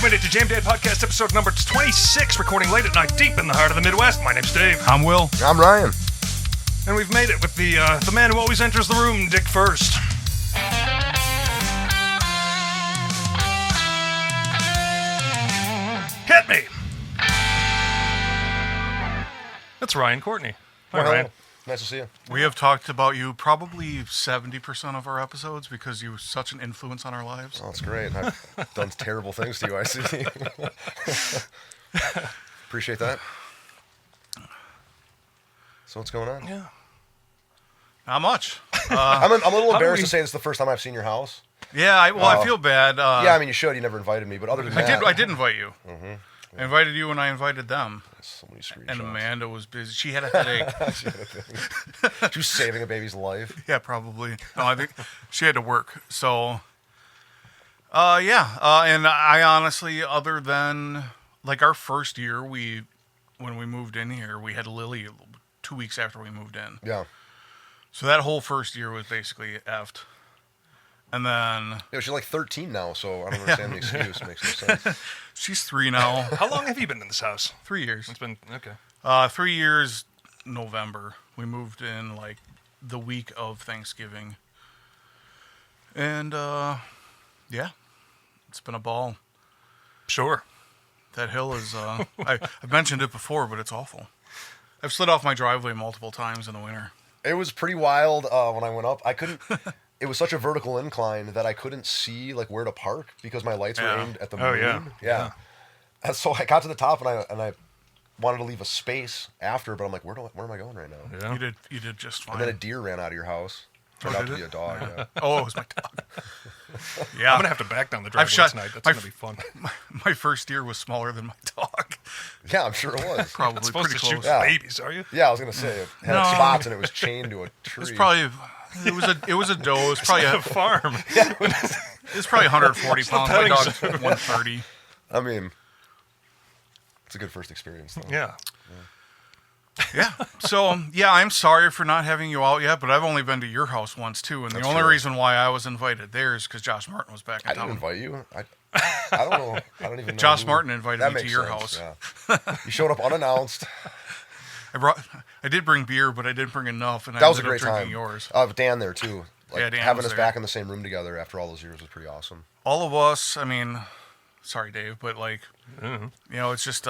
You've made it to Jam Dad Podcast episode number 26, recording late at night deep in the heart of the Midwest. My name's Dave. I'm Will. I'm Ryan. And we've made it with the man who always enters the room, Dick First. Hit me! That's Ryan Courtney. Hi, Ryan. Nice to see you. We have talked about you probably 70% of our episodes because you're such an influence on our lives. Oh, that's great. I've done terrible things to you, I see. Appreciate that. So what's going on? Yeah. Not much. I'm a little embarrassed to say this is the first time I've seen your house. Yeah, I feel bad. Yeah, I mean, you should. You never invited me, but other than that... I did invite you. Mm-hmm. Yeah. I invited you and I invited them. So many screenshots. And Amanda was busy. She had a headache. She was saving a baby's life. Yeah, probably. No, I think she had to work. So, and I honestly, other than like our first year, when we moved in here, we had Lily 2 weeks after we moved in. Yeah. So that whole first year was basically effed. And then... Yeah, she's like 13 now, so I don't understand the excuse. Makes no sense. She's 3 now. How long have you been in this house? 3 years. It's been, okay. 3 years, November. We moved in like the week of Thanksgiving. And, yeah, it's been a ball. Sure. That hill is, I've mentioned it before, but it's awful. I've slid off my driveway multiple times in the winter. It was pretty wild when I went up. I couldn't... It was such a vertical incline that I couldn't see like where to park because my lights were aimed at the moon. Oh, yeah. And so I got to the top and I wanted to leave a space after, but I'm like, where am I going right now? Yeah. You did just fine. And then a deer ran out of your house. Turned out to be a dog. Yeah. Oh, it was my dog. Yeah. I'm going to have to back down the driveway tonight. That's going to be fun. My first deer was smaller than my dog. Yeah, I'm sure it was. Probably It's supposed pretty to shoot close. babies, are you? Yeah, I was going to say it had spots and it was chained to a tree. It was probably... It was a doe. It was probably a farm. It was probably 140 pounds. My dog's 130. I mean, it's a good first experience, though. Yeah. Yeah. So, yeah, I'm sorry for not having you out yet, but I've only been to your house once, too. And the only reason why I was invited there is because Josh Martin was back in town. I didn't invite you. I don't know. I don't even know. Josh Martin invited me to your house. Yeah. You showed up unannounced. I did bring beer, but I didn't bring enough, and that I was a ended great up drinking time. yours. Dan there too. Like, yeah, Dan having was us there. back in the same room together after all those years was pretty awesome. All of us. I mean, sorry, Dave, but like, it's just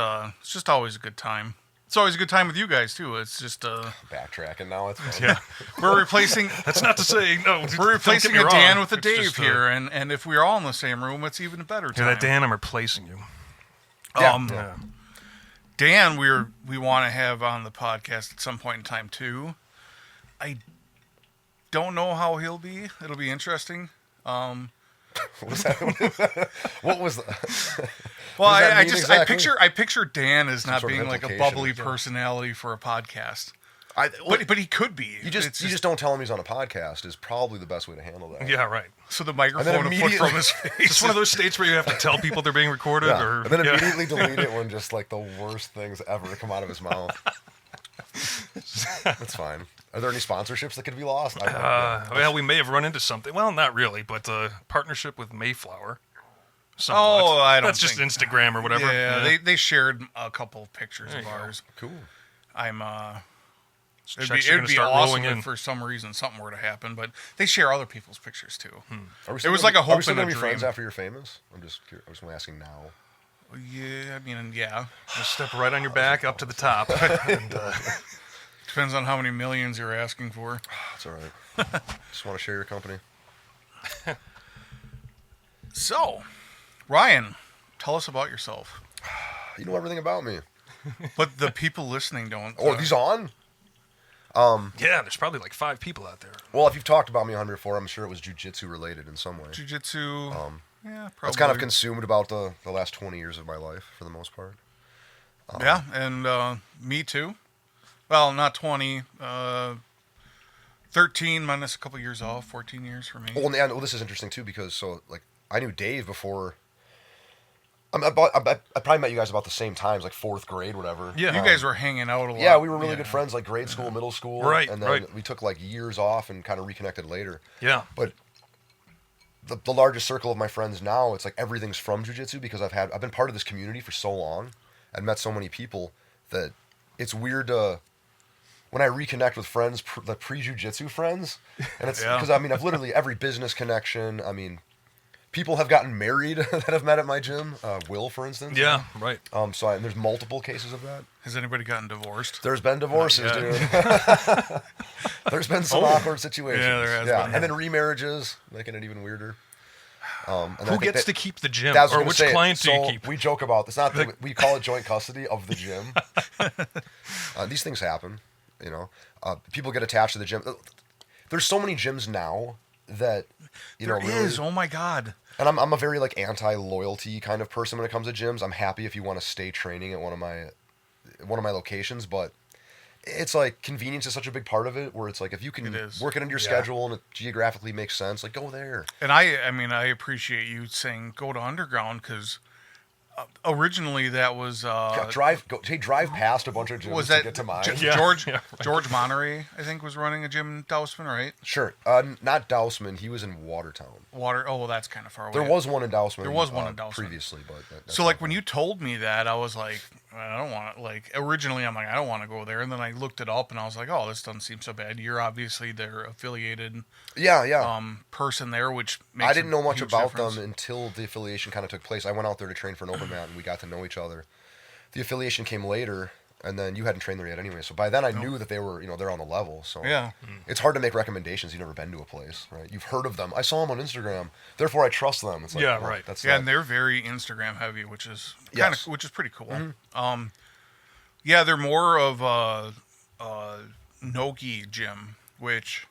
always a good time. It's always a good time with you guys too. It's just backtracking now. It's fun. Yeah. We're replacing. That's not to say no. We're replacing a Dan with a It's Dave just, here, and if we're all in the same room, it's even a better time. Yeah, that Dan, I'm replacing you. Yeah. Dan, we want to have on the podcast at some point in time too. I don't know how he'll be. It'll be interesting. What was that? What was that? Well, I I picture Dan as not sort of being like a bubbly personality for a podcast. But he could be. You just don't tell him he's on a podcast is probably the best way to handle that. Yeah, right. So the microphone a foot from his face. It's one of those states where you have to tell people they're being recorded, and then immediately delete it when just like the worst things ever come out of his mouth. That's fine. Are there any sponsorships that could be lost? Well, we may have run into something. Well, not really, but partnership with Mayflower. Somewhat. Oh, I don't. That's just Instagram or whatever. Yeah, they shared a couple of pictures of ours. Cool. I'm It'd be awesome if for some reason something were to happen, but they share other people's pictures too. It was like a hope and a dream. Friends after you're famous? I'm just asking now. Yeah, I mean, yeah. Just step right on your back up to the top. And, depends on how many millions you're asking for. That's all right. Just want to share your company. So, Ryan, tell us about yourself. You know everything about me. But the people listening don't. Oh, are these on? Yeah, there's probably like 5 people out there. Well, if you've talked about me on here before, I'm sure it was jiu-jitsu related in some way. Jiu-jitsu. Yeah, probably. That's kind of consumed about the last 20 years of my life for the most part. Yeah, and me too. Well, not 20. 13 minus a couple years off. 14 years for me. Well, and this is interesting too because I knew Dave before. I probably met you guys about the same times, like 4th grade, whatever. Yeah, you guys were hanging out a lot. Yeah, we were really good friends, like grade school, middle school. Right, and then we took like years off and kind of reconnected later. Yeah. But the largest circle of my friends now, it's like everything's from jiu-jitsu because I've been part of this community for so long and met so many people that it's weird to when I reconnect with friends, the pre-jiu-jitsu friends, and it's Yeah. because I mean I've literally every business connection. I mean, people have gotten married that I've met at my gym. Will, for instance. Yeah, right. And there's multiple cases of that. Has anybody gotten divorced? There's been divorces, Not dude. yet. There's been some awkward situations. Yeah, there has been. And then remarriages, making it even weirder. And I Who think gets that- to keep the gym, That's what I or was which gonna say. client do you So keep? we joke about this. Not that we call it joint custody of the gym. These things happen, you know. People get attached to the gym. There's so many gyms now that you There know. is. Really, Oh my God. and I'm a very like anti-loyalty kind of person when it comes to gyms. I'm happy if you want to stay training at one of my locations, but it's like convenience is such a big part of it. Where it's like if you can It is. work it into your Yeah. schedule and it geographically makes sense, like go there. And I mean, I appreciate you saying go to underground because originally that was Drive past a bunch of gyms was to that get to mine. Yeah. George Yeah. George Monterey, I think, was running a gym in Dousman, right? Sure, not Dousman. He was in Watertown. Oh, well, that's kind of far away. There was one in Dousman. There was one in Dousman. previously, but that's So, like, not- when you told me that, I was like, I don't want to, like, originally I'm like, I don't want to go there. And then I looked it up and I was like, oh, this doesn't seem so bad. You're obviously their affiliated yeah, person there, which makes I didn't a know much huge about difference. them until the affiliation kind of took place. I went out there to train for an open mat, and we got to know each other. The affiliation came later, and then you hadn't trained there yet anyway. So by then I knew that they were, they're on the level. So Yeah. it's hard to make recommendations. You've never been to a place, right? You've heard of them. I saw them on Instagram, therefore I trust them. It's like, Yeah, well, right. That's Yeah, not- and they're very Instagram heavy, which is Yes. which is pretty cool. Yeah, they're more of a no-gi gym, which,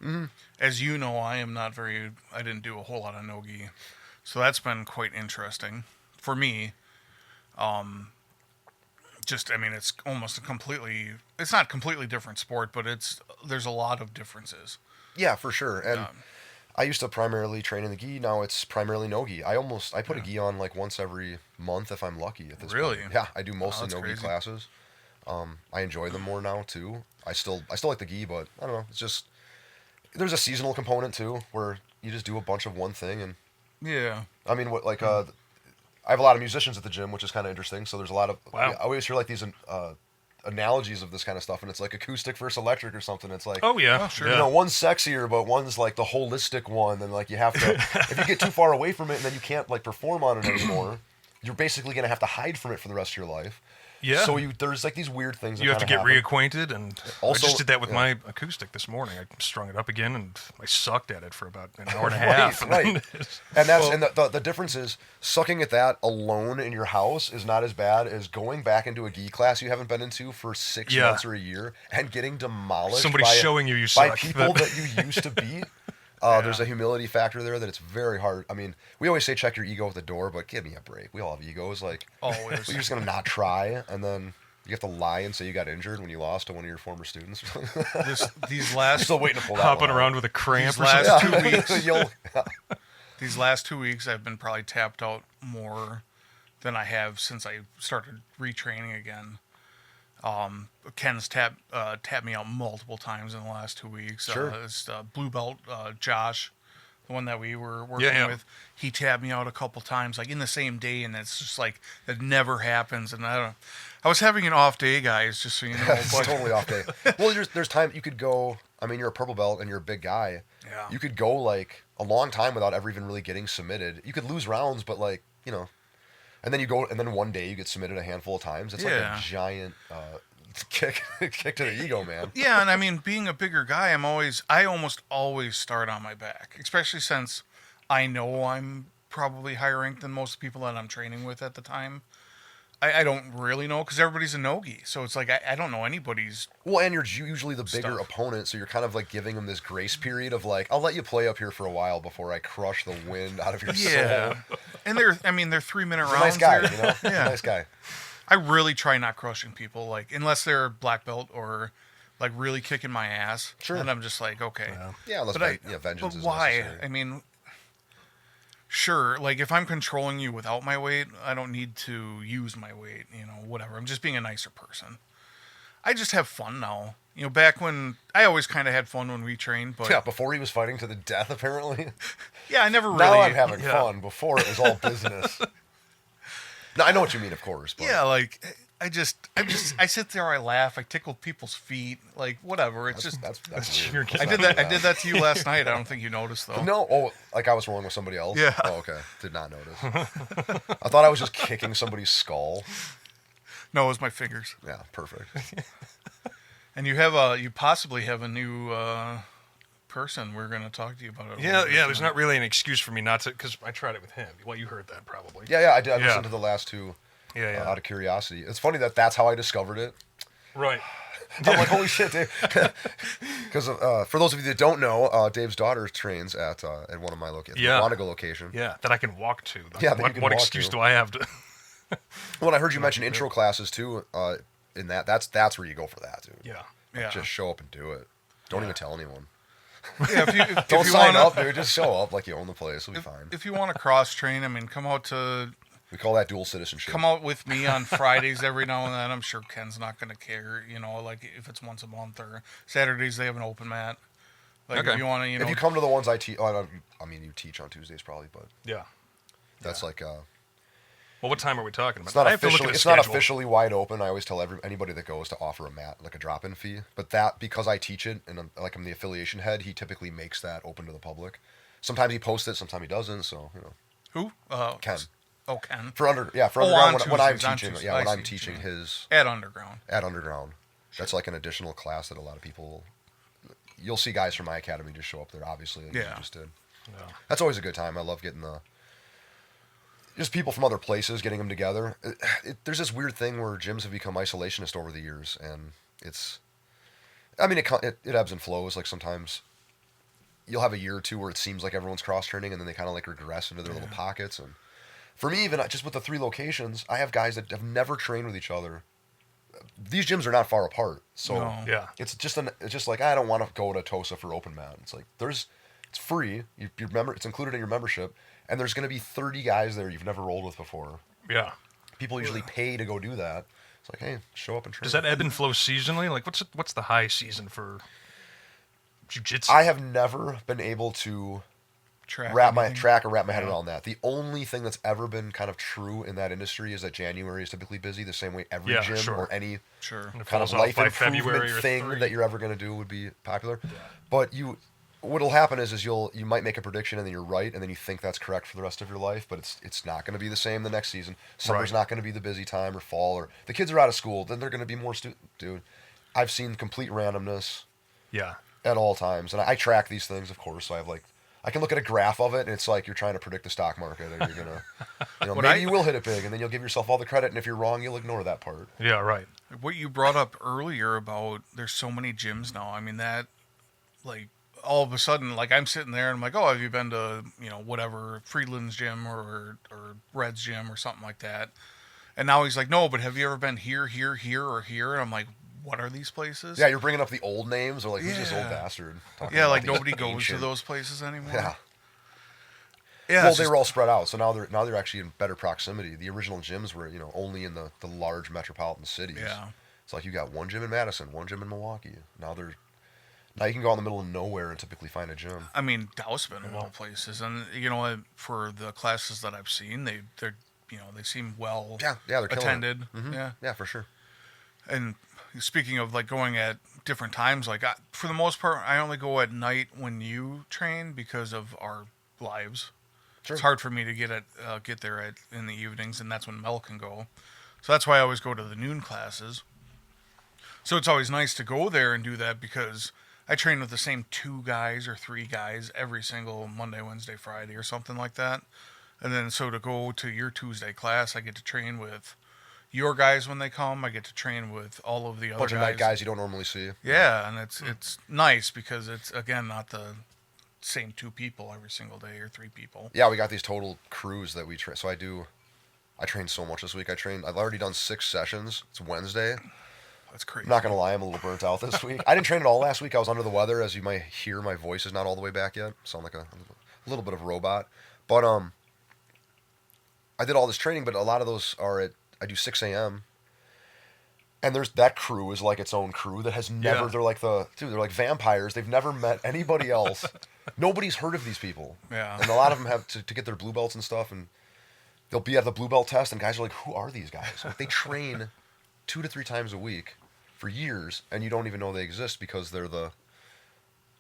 as you know, I didn't do a whole lot of no-gi, so that's been quite interesting for me. I mean, it's almost it's not completely different sport, but there's a lot of differences. Yeah, for sure. And I used to primarily train in the gi. Now it's primarily no gi. I put a gi on like once every month if I'm lucky. At this Really? point. Yeah, I do mostly that's no gi crazy. classes. I enjoy them more now too. I still like the gi, but I don't know. It's just there's a seasonal component too where you just do a bunch of one thing. And Yeah. I mean, I have a lot of musicians at the gym, which is kind of interesting. So there's a lot of Wow. I always hear like these analogies of this kind of stuff, and it's like acoustic versus electric or something. It's like Oh yeah, sure. yeah. you know, one's sexier, but one's like the holistic one, and like you have to. If you get too far away from it, and then you can't like perform on it anymore, you're basically gonna have to hide from it for the rest of your life. Yeah. So there's like these weird things. That You have to kinda get happen. reacquainted, and Also- I just did that with yeah. my acoustic this morning. I strung it up again, and I sucked at it for about an hour and a half. Right, and right. then- And the difference is sucking at that alone in your house is not as bad as going back into a gi class you haven't been into for 6 Yeah. months or a year and getting demolished. Somebody by, showing you by suck. people that you used to beat. There's a humility factor there that it's very hard. I mean, we always say check your ego at the door, but give me a break. We all have egos. Like, Always. you're just gonna not try, and then you have to lie and say you got injured when you lost to one of your former students. These last Still waiting to pull that hopping one out. around with a cramp These or last something. 2 weeks. You'll- These last 2 weeks, I've been probably tapped out more than I have since I started retraining again. Ken's tapped me out multiple times in the last 2 weeks. Sure. It's blue belt Josh, the one that we were working Yeah. with. He tapped me out a couple times, like in the same day, and it's just like it never happens. And I was having an off day, guys, just so you know. It's but- totally off day. Well, there's time you could go. I mean, you're a purple belt and you're a big guy. Yeah. You could go like a long time without ever even really getting submitted. You could lose rounds, but like and then you go, and then one day you get submitted a handful of times. It's like Yeah. a giant kick to the ego, man. Yeah, and I mean, being a bigger guy, I almost always start on my back, especially since I know I'm probably higher ranked than most people that I'm training with at the time. I don't really know because everybody's a no-gi, so it's like I don't know anybody's. Well, and you're usually the bigger Stuff. opponent, so you're kind of like giving them this grace period of like, I'll let you play up here for a while before I crush the wind out of your Yeah, soul. and they're 3-minute He's a rounds. nice guy, They're- you know. He's Yeah. a nice guy. I really try not crushing people, like unless they're black belt or like really kicking my ass. Sure. And I'm just like, okay. Yeah, unless But vengeance but is why? necessary. I mean, sure. Like if I'm controlling you without my weight, I don't need to use my weight. Whatever. I'm just being a nicer person. I just have fun now. You know, back when I always kind of had fun when we trained, but Yeah, before he was fighting to the death, apparently. yeah, I never Now really. I'm having yeah. fun. Before it was all business. No, I know what you mean, of course. But Yeah, like I sit there, I laugh, I tickle people's feet, like whatever. It's just that's You're weird. I did that. I did that to you last night. I don't think you noticed though. No, oh, like I was rolling with somebody else. Yeah. Oh, okay. Did not notice. I thought I was just kicking somebody's skull. No, it was my fingers. Yeah, perfect. And you possibly have a new person. We're going to talk to you about it. Yeah, yeah. There's not really an excuse for me not to, because I tried it with him. Well, you heard that probably. Yeah, I did. I Yeah. listened to the last two Yeah, yeah. out of curiosity. It's funny that that's how I discovered it. Right. I'm like, holy shit, Dave. Because for those of you that don't know, Dave's daughter trains at one of my locations, Yeah. the Quantico location. Yeah, that I can walk to. Yeah, that you What, can what walk excuse to. do I have to? Well, I heard you mention intro classes too. In that's where you go for that, dude. Yeah. Yeah. Just show up and do it. Don't even tell anyone. Yeah, if Don't you sign wanna, up, dude. Just show up like you own the place. It'll be fine. If you want to cross train, I mean, come We call that dual citizenship. out with me on Fridays every now and then. I'm sure Ken's not going to care. You know, like if it's once a month or Saturdays they have an open mat. Like Okay. if you want to, you know, If you come to the ones I teach, I mean, you teach on Tuesdays probably, but Yeah. that's like Well, what time are we talking about? it's not I have to look officially at the it's not schedule. officially wide open. I always tell anybody that goes to offer a mat like a drop-in fee, but that because I teach it and I'm the affiliation head, he typically makes that open to the public. Sometimes he posts it, sometimes he doesn't. So who? Ken. Oh, Ken. For Oh, underground on when I'm Tuesdays, on teaching, Tuesdays. yeah, when I I'm see what you teaching mean. his At Underground. at underground, that's like an additional class that a lot of people. You'll see guys from my academy just show up there, obviously, like you Yeah. just did. Yeah. That's always a good time. I love getting just people from other places, getting them together. There's this weird thing where gyms have become isolationist over the years, and I mean, it ebbs and flows. Like sometimes you'll have a year or two where it seems like everyone's cross training, and then they kind of like regress into their little pockets. And for me, even just with the 3 locations, I have guys that have never trained with each other. These gyms are not far apart, so No. Yeah. it's just like I don't want to go to Tosa for open mat. It's like it's free. You remember it's included in your membership, and there's going to be 30 guys there you've never rolled with before. Yeah. People usually pay to go do that. It's like, hey, show up and train. Does that ebb and flow seasonally? Like, what's the high season for jiu-jitsu? I have never been able to Track wrap my anything. head around that. The only thing that's ever been kind of true in that industry is that January is typically busy, the same way every Yeah, gym sure. or any Sure. And it kind of falls off life by improvement February or thing 3. that you're ever going to do would be popular. But what'll happen is you might make a prediction and then you're right, and then you think that's correct for the rest of your life, but it's not going to be the same the next season. Summer's Right. not going to be the busy time, or fall, or the kids are out of school, then they're going to be more dude. I've seen complete randomness Yeah. at all times, and I track these things, of course. So I can look at a graph of it, and it's like you're trying to predict the stock market, and you're gonna, maybe you will hit it big, and then you'll give yourself all the credit, and if you're wrong, you'll ignore that part. Yeah. Right. What you brought up earlier about there's so many gyms now. I mean that, like, all of a sudden, like I'm sitting there and I'm like, oh, have you been to whatever Friedland's gym or Red's gym or something like that? And now he's like, no, but have you ever been here, or here? And I'm like, what are these places? Yeah, you're bringing up the old names, or like who's this old Yeah. bastard? talking Yeah, about like these nobody goes to ancient- those places anymore. Yeah. Yeah. Well, it's they just- were all spread out, so now they're actually in better proximity. The original gyms were only in the large metropolitan cities. Yeah. It's like you got one gym in Madison, one gym in Milwaukee. Now you can go out in the middle of nowhere and typically find a gym. I mean, Dousman of all places, and for the classes that I've seen, they're they seem well Yeah, they're killing it. attended. Mhm. Yeah. Yeah, for sure. And speaking of like going at different times, like for the most part, I only go at night when you train because of our lives. Sure. It's hard for me to get there in the evenings, and that's when Mel can go. So that's why I always go to the noon classes. So it's always nice to go there and do that because I train with the same 2 guys or 3 guys every single Monday, Wednesday, Friday, or something like that. And then so to go to your Tuesday class, I get to train with your guys when they come. I get to train with all of the other Bunch of night guys. guys you don't normally see. Yeah, and it's nice because it's again not the same 2 people every single day or 3 people. Yeah, we got these total crews that we train. So I trained so much this week. I've already done 6 sessions. It's Wednesday. That's crazy. I'm not going to lie, I'm a little burnt out this week. I didn't train at all last week. I was under the weather. As you might hear, my voice is not all the way back yet. Sound like a little bit of a robot. But I did all this training, but a lot of those I do 6 a.m. And there's that crew is like its own crew that has never. Yeah. They're like they're like vampires. They've never met anybody else. Nobody's heard of these people. Yeah. And a lot of them have to get their blue belts and stuff, and they'll be at the blue belt test, and guys are like, "Who are these guys?" Like, they train 2 to 3 times a week for years, and you don't even know they exist because they're the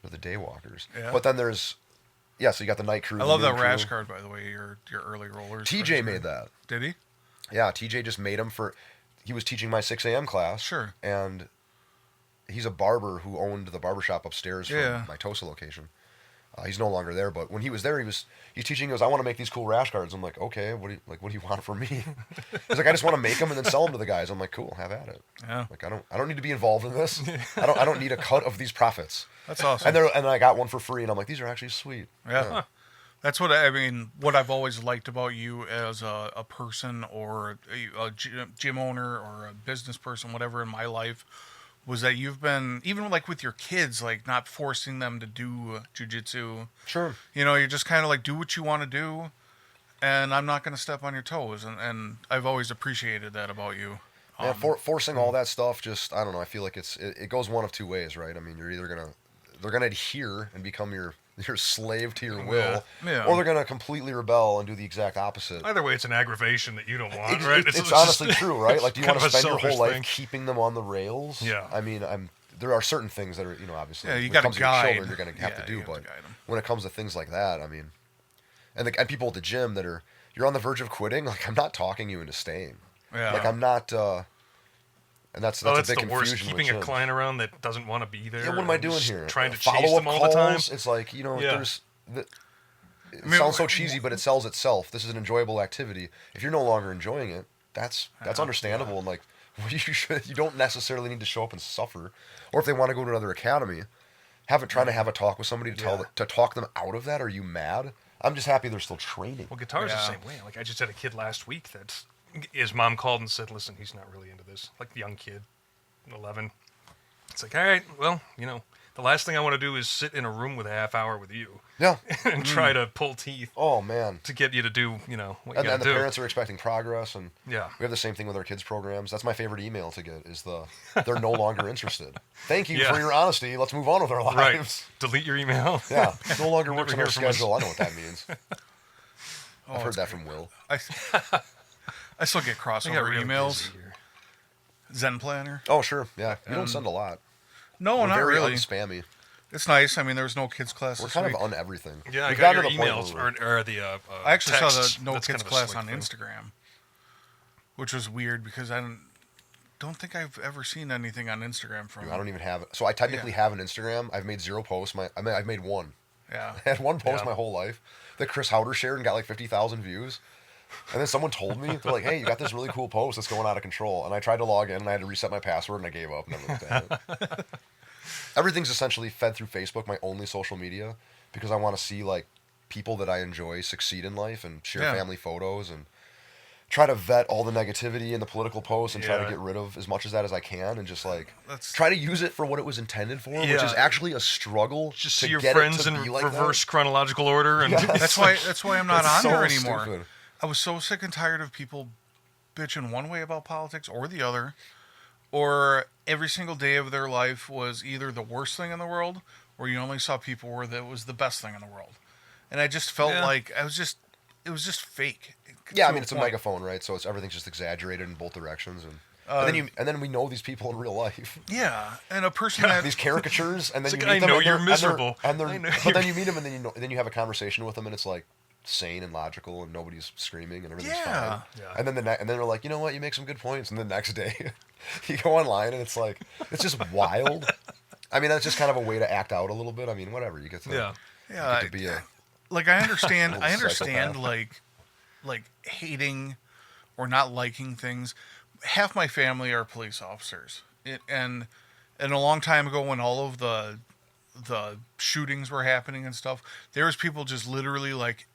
daywalkers. Yeah. But then there's so you got the night crew. I the love noon that crew. rash card, by the way. Your early rollers. TJ made that. Did he? Yeah, TJ just made him for. He was teaching my 6 a.m. class. Sure. And he's a barber who owned the barbershop upstairs from my Tosa location. He's no longer there, but when he was there, he's teaching. He goes, "I want to make these cool rash cards." I'm like, "Okay, what do you want from me?" He's like, "I just want to make them and then sell them to the guys." I'm like, "Cool, have at it." Yeah. Like, I don't need to be involved in this. I don't need a cut of these profits. That's awesome. And I got one for free, and I'm like, "These are actually sweet." Yeah. That's what I mean. What I've always liked about you as a person or a gym owner or a business person, whatever in my life, was that you've been, even like with your kids, like not forcing them to do jujitsu. Sure. You know, you're just kind of like, do what you want to do, and I'm not going to step on your toes. And I've always appreciated that about you. Yeah, forcing all that stuff, just, I don't know, I feel like it goes one of two ways, right? I mean, you're either they're gonna adhere and become your slave to your will, Yeah. or they're gonna completely rebel and do the exact opposite. Either way, it's an aggravation that you don't want, right? It's just honestly true, right? Like, do you kind want to of a spend your whole selfish life thing. keeping them on the rails? Yeah. I mean, there are certain things that are, obviously, Yeah, you when it gotta comes to your guide. children, you're gonna have Yeah, to you do. have to But guide 'em. when it comes to things like that, I mean, and people at the gym that you're on the verge of quitting. Like, I'm not talking you into staying. Yeah. Like, I'm not. And that's Oh, a that's big the worst. confusion Keeping with a gyms. client around that doesn't want to be there. Yeah, what am I and doing just here? Trying to chase Follow-up them all the time. calls? It's like, Yeah. there's. It sounds so cheesy, but it sells itself. This is an enjoyable activity. If you're no longer enjoying it, that's understandable. And like, you don't necessarily need to show up and suffer. Or if they want to go to another academy, trying to have a talk with somebody to talk them out of that. Are you mad? I'm just happy they're still training. Well, guitar's the Yeah. same way. Like, I just had a kid last week that his mom called and said, "Listen, he's not really into this." Like, young kid, 11. It's like, all right, well, the last thing I want to do is sit in a room with a half hour with you Yeah. and try to pull teeth Oh man. to get you to do, what you And gotta the do. parents are expecting progress, and Yeah. we have the same thing with our kids' programs. That's my favorite email to get is they're no longer interested. Thank you Yeah. for your honesty. Let's move on with our Right. lives. Delete your email. Yeah, no longer Never works on hear our from us. schedule. I know what that means. Oh, I've heard it's that great. from Will. I still get I got crossover real emails. busy here. Zen Planner. Oh sure, yeah. You don't send a lot. No, We're not very really. unspammy. It's nice. I mean, there was no kids class We're this kind week. of on everything. Yeah, I We've got gotten your to the point emails where or the I actually saw texts. the no That's kids kind of a class slick on thing. Instagram, which was weird because I don't think I've ever seen anything on Instagram from. I don't even have it. So I technically have an Instagram. I've made 0 posts. I've made one. Yeah. I had one post Yeah. my whole life that Chris Howder shared and got like 50,000 views. And then someone told me, they're like, "Hey, you got this really cool post that's going out of control." And I tried to log in and I had to reset my password and I gave up. Never looked at it. Everything's essentially fed through Facebook, my only social media, because I want to see like people that I enjoy succeed in life and share Yeah. family photos and try to vet all the negativity in the political posts and try to Yeah. get rid of as much of that as I can and just like That's- try to use it for what it was intended for, which Yeah. is actually a struggle. Just to see your get it friends to in be like reverse that. chronological order, and That's why I'm not That's on so there anymore. stupid. I was so sick and tired of people bitching one way about politics or the other, or every single day of their life was either the worst thing in the world or you only saw people where that was the best thing in the world. And I just felt Yeah. like it was just fake. Yeah, I to mean it's a point. megaphone, right? So everything's just exaggerated in both directions, and then we know these people in real life. Yeah, and a person that These caricatures, and then It's you like, meet I them know and you're they're- miserable. and they're, I know but you're- then you meet them and then you have a conversation with them and it's like sane and logical and nobody's screaming and everything's Yeah. fine. Yeah. And then and then they're like, you know what, you make some good points, and the next day you go online and it's like it's just wild. I mean, that's just kind of a way to act out a little bit. I mean, whatever, you get to yeah. yeah, you get to be a like I understand Little I understand psychopath. like hating or not liking things. Half my family are police officers. And a long time ago when all of the shootings were happening and stuff, there was people just literally like,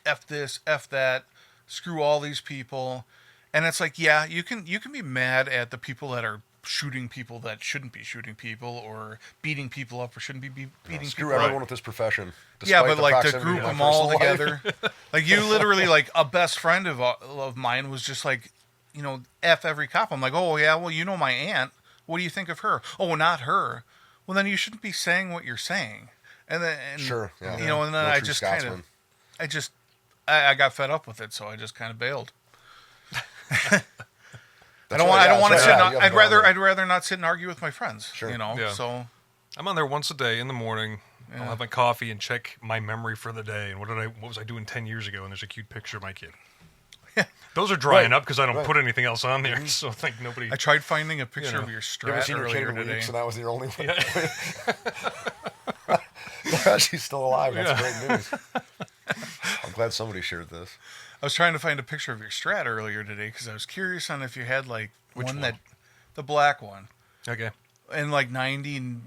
F this, F that, screw all these people. And it's like, yeah, you can be mad at the people that are shooting people that shouldn't be shooting people or beating people up or shouldn't be beating screw people up. everyone with this profession. Yeah, despite but the like to proximity group my them all personal life. together, like you literally like a best friend of mine was just like F every cop. I'm like, oh, yeah, well, my aunt. What do you think of her? Oh, not her. Well, then you shouldn't be saying what you're saying. And then, Sure, yeah. and then No I true just Scotsman. I got fed up with it, so I just kind of bailed. I don't right, want to that's sit. right. Yeah, I'd rather not sit and argue with my friends. Sure. Yeah. So I'm on there once a day in the morning. Yeah. I'll have my coffee and check my memory for the day and what was I doing 10 years ago, and there's a cute picture of my kid. Those are drying Right, up because I don't right. put anything else on there, so I think nobody. I tried finding a picture of your You ever strat seen your kid earlier in today. weeks, and that was your only one? Yeah. She's still alive. That's Yeah. great news. I'm glad somebody shared this. I was trying to find a picture of your strat earlier today because I was curious on if you had like Which one? the black one, Okay. and like 99%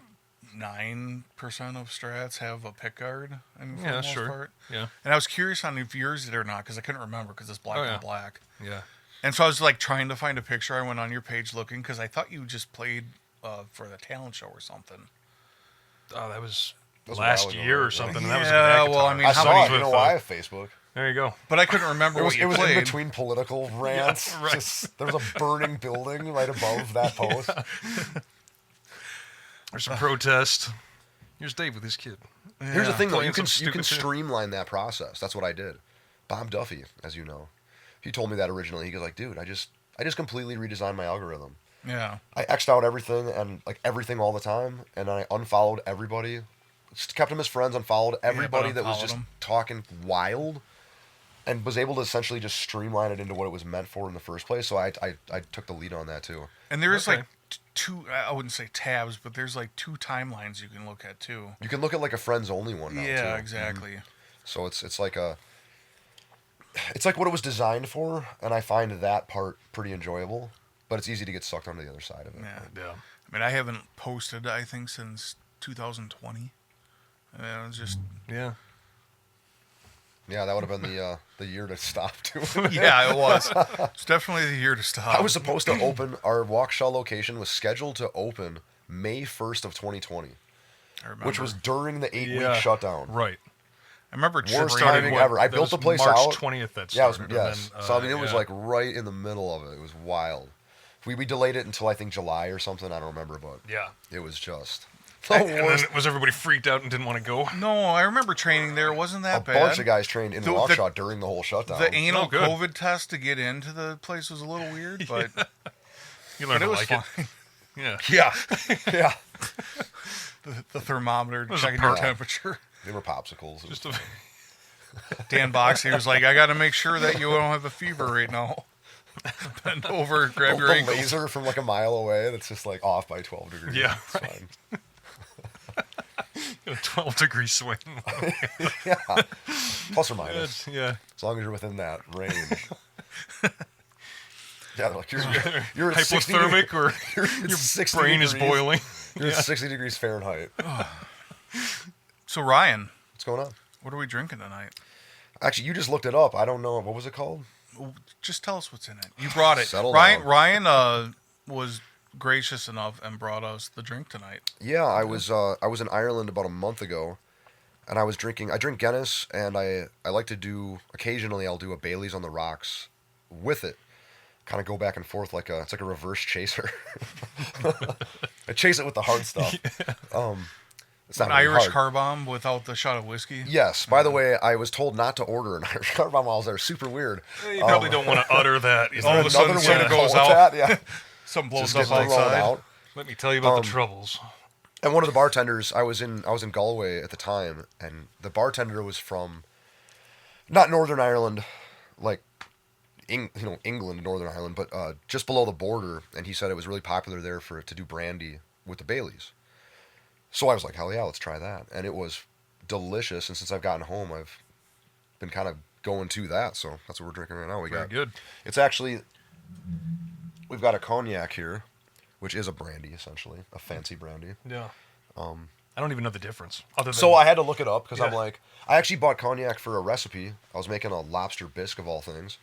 of strats have a pick guard. I mean, for the Yeah, most sure. part. Yeah. And I was curious on if yours did or not because I couldn't remember because it's black Oh, yeah. on black. Yeah. And so I was like trying to find a picture. I went on your page looking because I thought you just played for the talent show or something. Oh, that was was a last while ago, year or right? something. and Yeah, that was a good well, I guitar. mean, I how saw many it. You know with, why? I have Facebook. There you go. But I couldn't remember It was, what you in played. between political rants. right. Just, there was a burning building right above that post. There's some protest. Here's Dave with his kid. Here's the thing, though. Playing You can some you can stupid shit. streamline that process. That's what I did. Bob Duffy, as you know, he told me that originally. He goes like, "Dude, I just completely redesigned my algorithm. Yeah. I X'd out everything and like everything all the time, and I unfollowed everybody, just kept them as friends, unfollowed everybody that was unfollowed just them. talking wild, and was able to essentially just streamline it into what it was meant for in the first place. So I took the lead on that too. And there is Okay. like two, I wouldn't say tabs, but there's like two timelines you can look at too. You can look at like a friends only one now Yeah, too. exactly. So it's like what it was designed for, and I find that part pretty enjoyable. But it's easy to get sucked onto the other side of it. Yeah. Yeah. I mean, I haven't posted, I think, since 2020. It was just, Yeah. Yeah, that would have been the year to stop too. yeah, it was. It's definitely the year to stop. I was supposed to open our Waukesha location was scheduled to open May 1st of 2020, I remember. which was during the 8-week Yeah. shutdown. Right. I remember Worst tripping- timing ever. I That built was the place March out. 20th that Yeah, started. yes. And then, So I mean, it was yeah. like right in the middle of it. It was wild. We delayed it until I think July or something. I don't remember, but Yeah. it was just And the then worst. was everybody freaked out and didn't want to go? No, I remember training there. It wasn't that A bad. bunch of guys trained in The- Waukesha during the whole shutdown. The anal Oh, good. COVID test to get into the place was a little weird, but, You but learned it to was like fine. it. Yeah. yeah, yeah. The thermometer was a checking your perk. temperature. They were popsicles. It was- Just a, Dan Boxey was like, I got to make sure that you don't have a fever right now. Bend over, grab your the ankles. laser from like a mile away that's just like off by 12 degrees. Yeah, It's fine. a 12-degree swing. Yeah. Plus or minus. Yeah. As long as you're within that range. Yeah, like you're at 60 Hypothermic or you're at your 60 brain is degrees. boiling. You're at 60 degrees Fahrenheit. So, Ryan, What's going on? what are we drinking tonight? Actually, you just looked it up. I don't know. What was it called? Just tell us what's in it. You brought it. Settle Ryan, down. Ryan was gracious enough and brought us the drink tonight. Yeah, I was in Ireland about a month ago, and I drink Guinness, and I like to do, occasionally I'll do a Bailey's on the rocks with it. Kind of go back and forth it's like a reverse chaser. I chase it with the hard stuff. It's not An really Irish hard. car bomb without the shot of whiskey. Yes. By the way, I was told not to order an Irish car bomb while I was there. Super weird. You probably don't want to utter that. You All know? of a sudden, Another way something to goes call it out. that, yeah. Something blows Just up get thrown outside. out. Let me tell you about the troubles. And one of the bartenders, I was in Galway at the time, and the bartender was from not Northern Ireland, like England, Northern Ireland, but just below the border. And he said it was really popular there to do brandy with the Baileys. So I was like, hell yeah, let's try that. And it was delicious. And since I've gotten home, I've been kind of going to that. So that's what we're drinking right now. Very good. It's actually, we've got a cognac here, which is a brandy essentially, a fancy brandy. Yeah. I don't even know the difference. Other than So I had to look it up because I'm Yeah. like, I actually bought cognac for a recipe. I was making a lobster bisque of all things.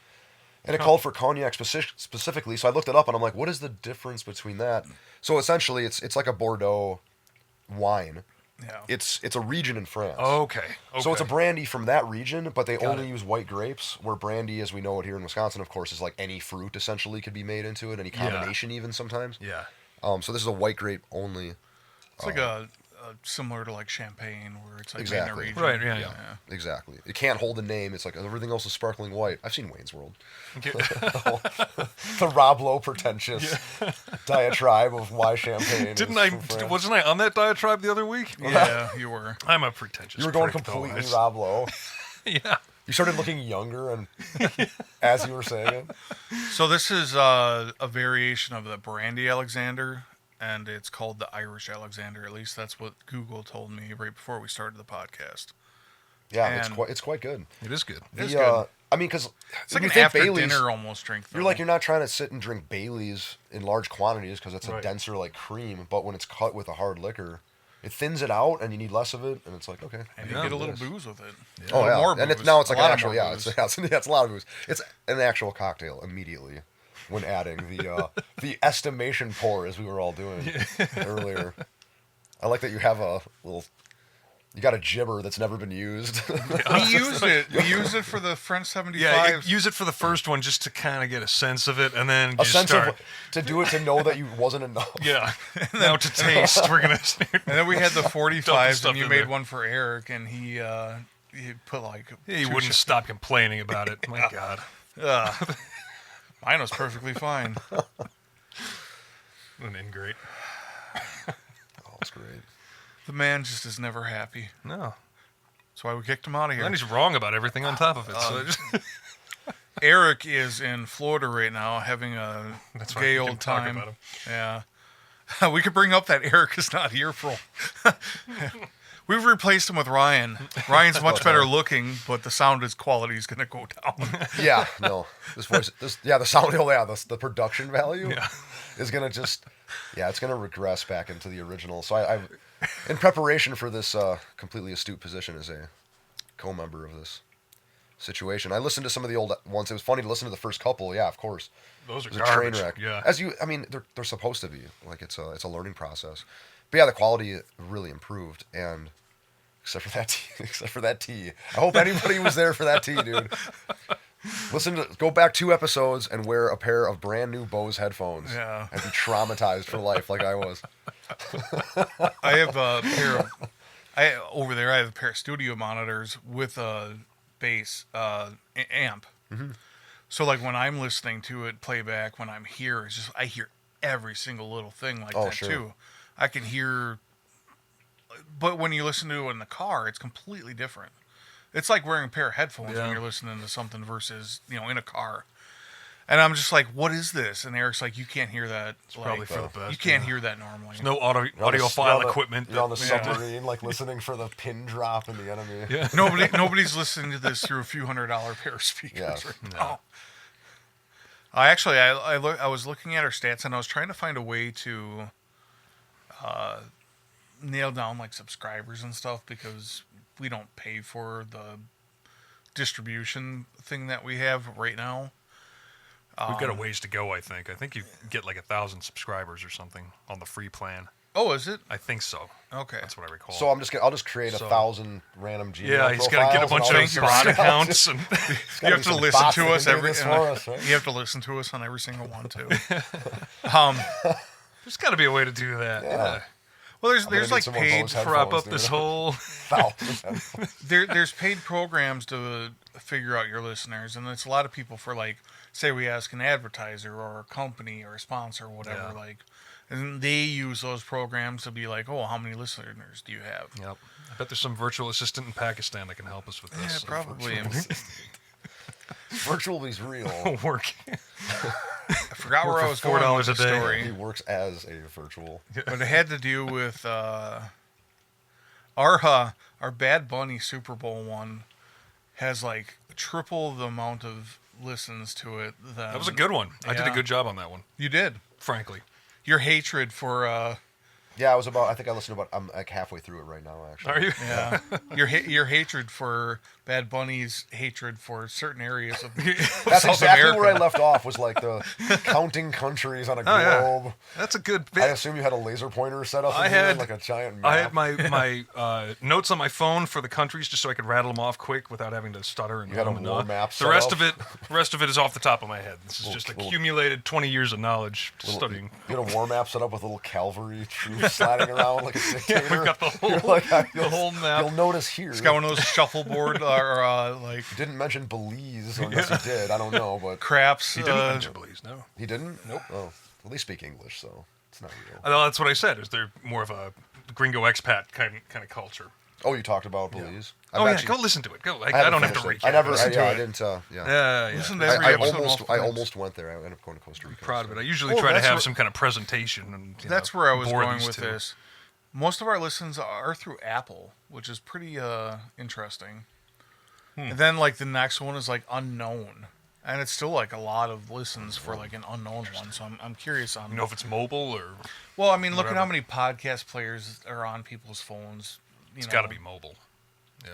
And it called for cognac specifically. So I looked it up and I'm like, what is the difference between that? So essentially it's like a Bordeaux wine. Yeah. It's a region in France. Okay. So it's a brandy from that region, but they only it. use white grapes, where brandy, as we know it here in Wisconsin, of course, is like any fruit essentially could be made into it, any combination even sometimes. Yeah. So this is a white grape only. It's like a similar to like champagne, where it's like Exactly. made in a Right, region. yeah. Exactly. It can't hold a name. It's like everything else is sparkling white. I've seen Wayne's World. The Rob Lowe pretentious diatribe of why champagne. Wasn't I on that diatribe the other week? Yeah, you were. I'm a pretentious. You were going prick, though. completely Rob Lowe. Yeah. You started looking younger, and as you were saying it. So this is a variation of the brandy Alexander, and it's called the Irish Alexander. At least that's what Google told me right before we started the podcast. Yeah, And it's quite good. It is good. It's good. I mean, because It's like an after dinner almost drink. Though. You're not trying to sit and drink Bailey's in large quantities because it's a Right. denser like cream. But when it's cut with a hard liquor, it thins it out, and you need less of it, and it's like okay. And you get a little booze with it. Oh A little yeah, more and booze. it's like A an lot actual more yeah, booze. it's a lot of booze. It's an actual cocktail immediately when adding the estimation pour as we were all doing earlier. I like that you have a little. You got a gibber that's never been used. We used it. We used it for the French 75. Yeah, use it for the first one just to kind of get a sense of it, and then a just sense start. of to do it to know that you wasn't enough. Yeah. Now to taste, we're gonna. And then we had the 45s, stuff and you in made there. one for Eric, and he put like. He two wouldn't stop complaining about it. My God. Mine was perfectly fine. An ingrate. Oh, it's great. The man just is never happy. No. That's why we kicked him out of here. And he's wrong about everything on top of it. So just, Eric is in Florida right now having a that's why gay we can old talk time. about him. Yeah. We could bring up that Eric is not here for. We've replaced him with Ryan. Ryan's much better looking, but the sound quality is going to go down. Yeah, no. The sound, the production value Yeah. is gonna it's gonna regress back into the original. So I've in preparation for this completely astute position as a co-member of this situation, I listened to some of the old ones. It was funny to listen to the first couple. Yeah, of course. Those are It was a train garbage. wreck. Yeah. They're supposed to be like it's a learning process. But yeah, the quality really improved, and except for that tea. I hope anybody was there for that tea, dude. Go back 2 episodes and wear a pair of brand new Bose headphones. Yeah. And be traumatized for life like I was. I have a pair of. Over there, I have a pair of studio monitors with a bass amp. Mm-hmm. So, like when I'm listening to it playback, when I'm here, it's just I hear every single little thing like that sure. too. I can hear, but when you listen to it in the car, it's completely different. It's like wearing a pair of headphones when you're listening to something versus in a car. And I'm just like, what is this? And Eric's like, you can't hear that. It's probably for the best, You can't hear that normally. There's no audiophile equipment. You're on the submarine, like listening for the pin drop in the enemy. Yeah. Nobody's listening to this through a few $100 pair of speakers Yes. right now. I was looking at our stats and I was trying to find a way to nail down like subscribers and stuff because we don't pay for the distribution thing that we have right now. We've got a ways to go, I think. I think you get like 1,000 subscribers or something on the free plan. Oh, is it? I think so. Okay. That's what I recall. So I'll just create 1,000 random Gmail yeah, he's got to get a bunch of bot accounts. And You have to listen to us every. right? You have to listen to us on every single one too. there's got to be a way to do that. Yeah. Well, there's need like some more paid Bose Prop headphones, up this dude. whole. there's paid programs to figure out your listeners, and it's a lot of people for like, say we ask an advertiser or a company or a sponsor or whatever, Yeah. like, and they use those programs to be like, oh, how many listeners do you have? Yep. I bet there's some virtual assistant in Pakistan that can help us with Yeah, this. probably. Virtual is real. Work. I forgot where I was for going with $4 a the day. story, He works as a virtual. but it had to do with our Bad Bunny Super Bowl one has like triple the amount of listens to it. That was a good one. I did a Yeah. good job on that one, You did. frankly. Your hatred for Yeah, I think I listened to I'm like halfway through it right now, actually. Are you? Yeah, your hatred for Bad Bunny's hatred for certain areas of That's South exactly America. where I left off, was like the counting countries on a Oh, yeah. globe. That's a good I bit. assume you had a laser pointer set up I in here, had- like a giant map. I had my notes on my phone for the countries just so I could rattle them off quick without having to stutter and You had a hum and war ah. map The set rest up? the rest of it is off the top of my head. This is just Little- accumulated 20 years of knowledge studying. You had a war map set up with little cavalry troops sliding around like a dictator. We've got the whole You're like, the whole map. You'll notice here. It's got one of those shuffleboard or like He didn't mention Belize, unless he did. I don't know, but craps. He didn't mention Belize, no. he didn't. Nope. Oh, well, they speak English, so it's not real. Well, that's what I said. Is there more of a gringo expat kind of culture? Oh, you talked about Belize. Oh, I've yeah, go listen to it. Go. I haven't don't have to finished recap. it. I never. Listen to I it. didn't. Yeah. Yeah. Listen to every episode. I almost went there. I ended up going to Costa Rica. Proud of it. I usually Oh, try to that's have where- some kind of presentation. And That's where I was bore going these with two. this. Most of our listens are through Apple, which is pretty interesting. And then like the next one is like unknown, and it's still like a lot of listens for like an unknown one. So I'm curious on. You know if it's mobile or Well, I mean, look at whatever. how many podcast players are on people's phones. it's got to be mobile.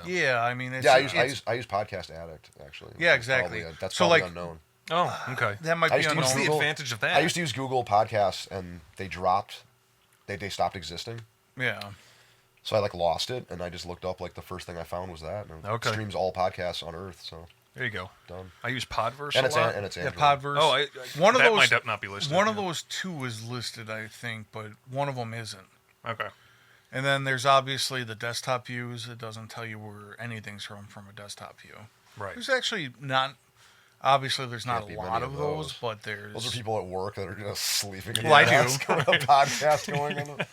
Yeah, I mean, it's, Yeah, it's, I use Podcast Addict actually. Yeah, which is exactly. Probably, that's So, probably like- unknown. Oh, okay. that might I be used to use What's the unknown. Google. advantage of that? I used to use Google Podcasts, and they dropped. They stopped existing. Yeah, So I like lost it, and I just looked up like the first thing I found was that. And Okay. It streams all podcasts on Earth, so There you go. done. I use Podverse And a it's lot. and it's yeah, Android. Podverse. Oh, One of that those- might not be listed. one of yeah. those two is listed, I think, but one of them isn't. Okay. And then there's obviously the desktop views. It doesn't tell you where anything's from a desktop view. Right. There's actually not. Obviously, there's not Can't be a lot many of of those, those. but there's. Those are people at work that are just sleeping in Well, I their do. desk with a podcast going on.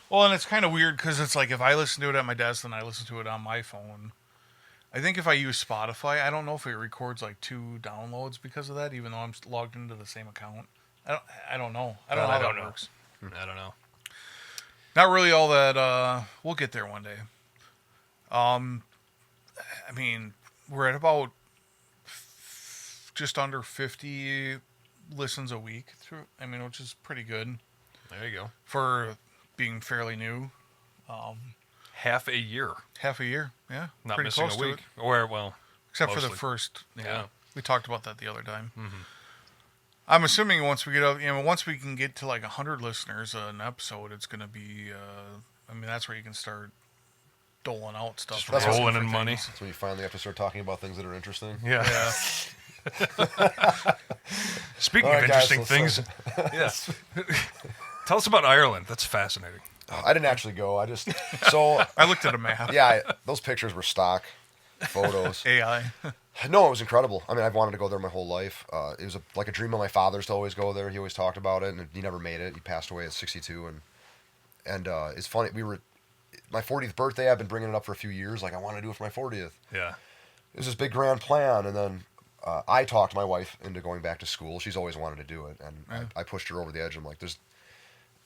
Well, and it's kind of weird because it's like if I listen to it at my desk, then I listen to it on my phone. I think if I use Spotify, I don't know if it records like 2 downloads because of that, even though I'm logged into the same account. I don't know. I don't know how that works. I don't know. Not really all that. We'll get there one day. I mean, we're at about just under 50 listens a week through. I mean, which is pretty good There you go. for being fairly new. Half a year. Half a year, yeah, Not pretty missing close a to week. it. Or, well, Except for the mostly. first. Yeah. We talked about that the other time. Mm-hmm. I'm assuming once we get up, once we can get to like 100 listeners an episode, it's going to be. I mean, that's where you can start doling out stuff. Just and asking rolling for in money. things. So you finally have to start talking about things that are interesting. Yeah. Yeah. Speaking All of right, guys, interesting let's things, yes. Tell us about Ireland. That's fascinating. I didn't actually go. I just so I looked at a map. yeah. Those pictures were stock photos. AI. No, it was incredible. I mean, I've wanted to go there my whole life. It was like a dream of my father's to always go there. He always talked about it, and he never made it. He passed away at 62, and it's funny. My 40th birthday. I've been bringing it up for a few years. Like I want to do it for my 40th. Yeah. It was this big grand plan, and then I talked my wife into going back to school. She's always wanted to do it, and I pushed her over the edge. I'm like,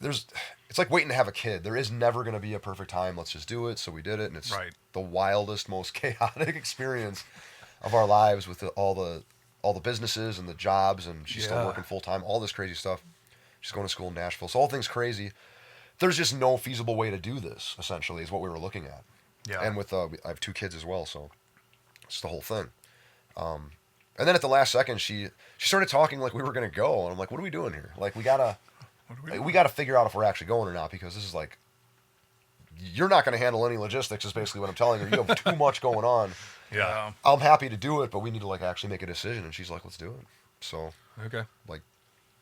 there's, it's like waiting to have a kid. There is never going to be a perfect time. Let's just do it. So we did it, and it's Right. the wildest, most chaotic experience of our lives with all the businesses and the jobs, and she's still Yeah. working full time. All this crazy stuff. She's going to school in Nashville, so all things crazy. There's just no feasible way to do this. Essentially, is what we were looking at. Yeah. And with I have 2 kids as well, so it's the whole thing. And then at the last second, she started talking like we were gonna go, and I'm like, "What are we doing here? Like, we gotta figure out if we're actually going or not, because this is like, you're not gonna handle any logistics. Is basically what I'm telling her. You have too much going on. Yeah. I'm happy to do it, but we need to like actually make a decision." And she's like, "Let's do it." So Okay. like,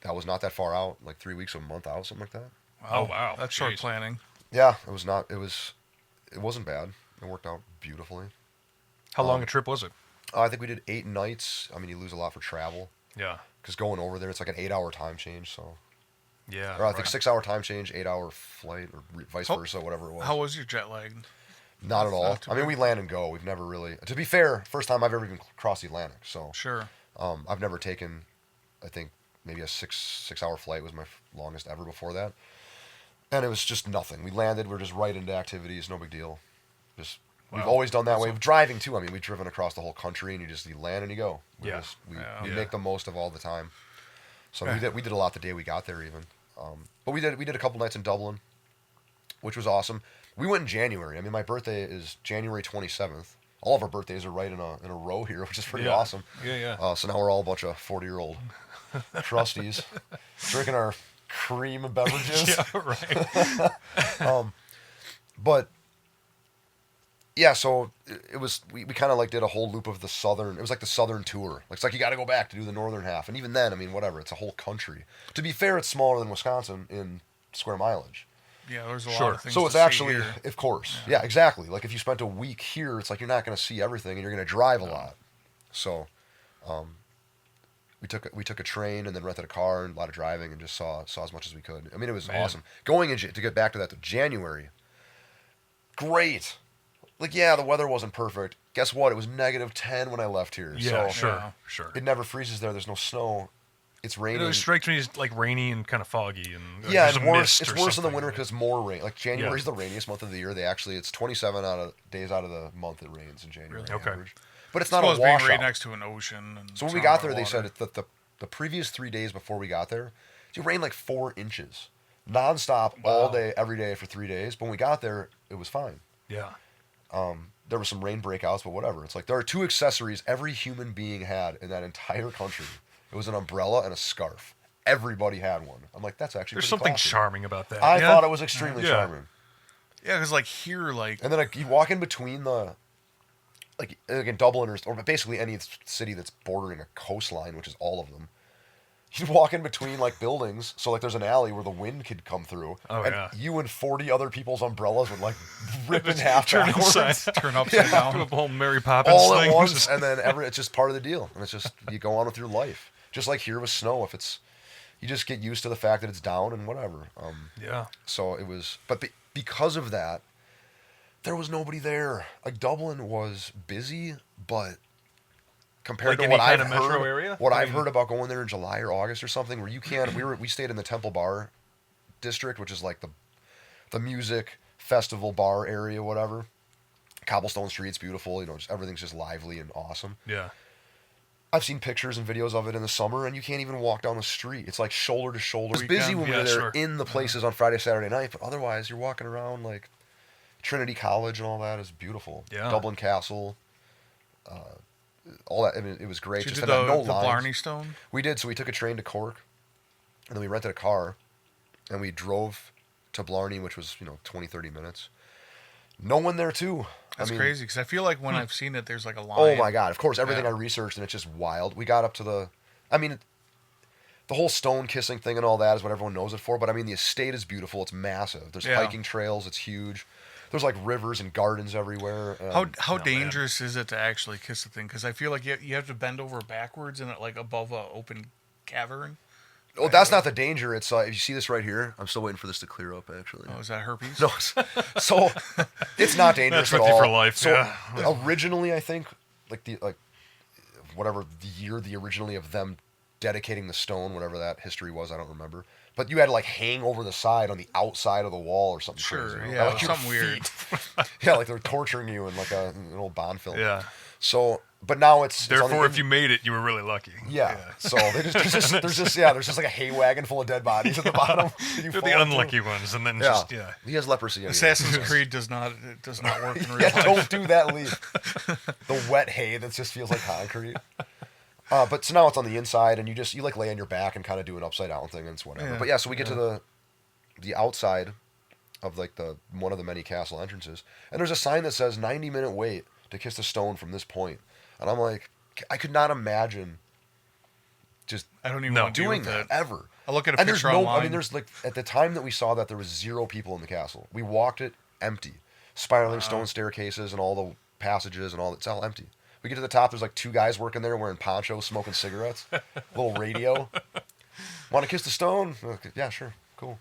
that was not that far out, like 3 weeks, a month out, something like that. Oh, wow. That's short Jeez. planning. Yeah, it was not. It wasn't bad. It worked out beautifully. How long a trip was it? I think we did 8 nights. I mean, you lose a lot for travel. Yeah. Because going over there, it's like an 8-hour time change. So, Yeah. or I think right. 6-hour time change, 8-hour flight, or vice How- versa, whatever it was. How was your jet lag? Not at all. not too I mean, bad. we land and go. We've never really. To be fair, first time I've ever even crossed the Atlantic. So, Sure. I've never taken. I think maybe a 6-hour flight was my longest ever before that, and it was just nothing. We landed. We're just right into activities. No big deal. Just. We've Wow. always done that way. Driving too. I mean, we've driven across the whole country, and you land and you go. Yeah. We Yeah. make the most of all the time. So Yeah. we did a lot the day we got there even. But we did a couple nights in Dublin. which was awesome. We went in January. I mean, my birthday is January 27th. All of our birthdays are right in a row here, which is pretty Yeah. awesome. Yeah. So now we're all a bunch of 40-year-old trusties drinking our cream beverages. Yeah, right. But yeah, so it was we kind of like did a whole loop of the southern. It was like the southern tour. Like, it's like you got to go back to do the northern half, and even then, I mean, whatever. It's a whole country. To be fair, it's smaller than Wisconsin in square mileage. Yeah, there's a lot Sure. of things So to it's see actually, here. of course, yeah, exactly. Like, if you spent a week here, it's like you're not going to see everything, and you're going to drive a lot. So, we took a train and then rented a car and a lot of driving and just saw as much as we could. I mean, it was Man. awesome. Going in to get back to that, to January, great. Like, yeah, the weather wasn't perfect. Guess what? It was -10 when I left here. Yeah, So sure. it never freezes there. There's no snow. It's raining. It strikes me as like rainy and kind of foggy, and Yeah, there's it's a worse. mist It's or worse in the something. winter because it's more rain. Like, January's the rainiest month of the year. It's 27 days out of the month it rains in January. Really? Okay. average. But it's It's not a supposed to be washout. right next to an ocean. And So when we it's got not there, they water. said that the previous 3 days before we got there, it rained like 4 inches, nonstop, all day, every day for 3 days. But when we got there, it was fine. Yeah. There were some rain breakouts, but whatever. It's like there are 2 accessories every human being had in that entire country. It was an umbrella and a scarf. Everybody had one. I'm like, that's actually There's pretty something classy. charming about that. I yeah? thought it was extremely Yeah. charming. Yeah, because like here, like And then you walk in between like in Dublin or basically any city that's bordering a coastline, which is all of them. You walk in between like buildings, so like there's an alley where the wind could come through, Oh, and yeah. you and 40 other people's umbrellas would like rip in half Turn backwards, inside. turn upside Do down. a whole Mary Poppins all thing. at once, and then it's just part of the deal, and it's just you go on with your life, just like here with snow. If it's you just get used to the fact that it's down and whatever. Yeah. So it was, but because of that, there was nobody there. Like, Dublin was busy, but compared Like to any what kind I've of metro heard, area? what I I've mean- heard about going there in July or August or something, where you can't. We stayed in the Temple Bar district, which is like the music festival bar area, whatever. Cobblestone Street's beautiful. You know, just everything's just lively and awesome. Yeah. I've seen pictures and videos of it in the summer, and you can't even walk down the street. It's like shoulder to shoulder. It's busy when we Yeah, were there sure. in the places on Friday, Saturday night, but otherwise you're walking around like Trinity College and all that is beautiful. Yeah. Dublin Castle, all that. I mean, it was great. Did you Just do had the no lines. Blarney Stone? We did. So we took a train to Cork, and then we rented a car, and we drove to Blarney, which was 20, 30 minutes. No one there too. That's I mean, crazy because I feel like when I've seen it, there's like a line. Oh my god! Of course, everything Yeah. I researched, and it's just wild. We got up to the whole stone kissing thing and all that is what everyone knows it for. But I mean, the estate is beautiful. It's massive. There's Yeah. hiking trails. It's huge. There's like rivers and gardens everywhere. How man. dangerous is it to actually kiss the thing? Because I feel like you have to bend over backwards and it like above a open cavern. Oh, that's not the danger. It's if you see this right here. I'm still waiting for this to clear up. Actually, Oh, is that herpes? no. So it's not dangerous That's at with you all. for life, So yeah. originally, I think whatever the year originally of them dedicating the stone, whatever that history was, I don't remember. But you had to like hang over the side on the outside of the wall or something. Sure, crazy. yeah, Like your something weird. feet. Yeah, like they're torturing you in like an old Bond film. Yeah. So, but now it's on the Therefore, if you made it, you were really lucky. yeah. So there's just like a hay wagon full of dead bodies at the bottom. You They're fall the into. unlucky ones, and then Yeah. just yeah. He has leprosy. Anyway. Assassin's Creed does not work in real Yeah, life. don't do that leap. The wet hay that just feels like concrete. But so now it's on the inside, and you like lay on your back and kind of do an upside down thing, and it's whatever. Yeah, But yeah, so we get to the outside of like one of the many castle entrances, and there's a sign that says 90-minute wait to kiss the stone from this point, and I'm like, I could not imagine just I don't even No. want to doing deal that with it. ever. I look at a And there's picture no, online. I mean, there's like at the time that we saw that there was 0 people in the castle. We walked it empty, spiraling stone staircases and all the passages and all. It's all empty. We get to the top. There's like 2 guys working there wearing ponchos, smoking cigarettes, little radio. Want to kiss the stone? Okay, yeah, sure, cool.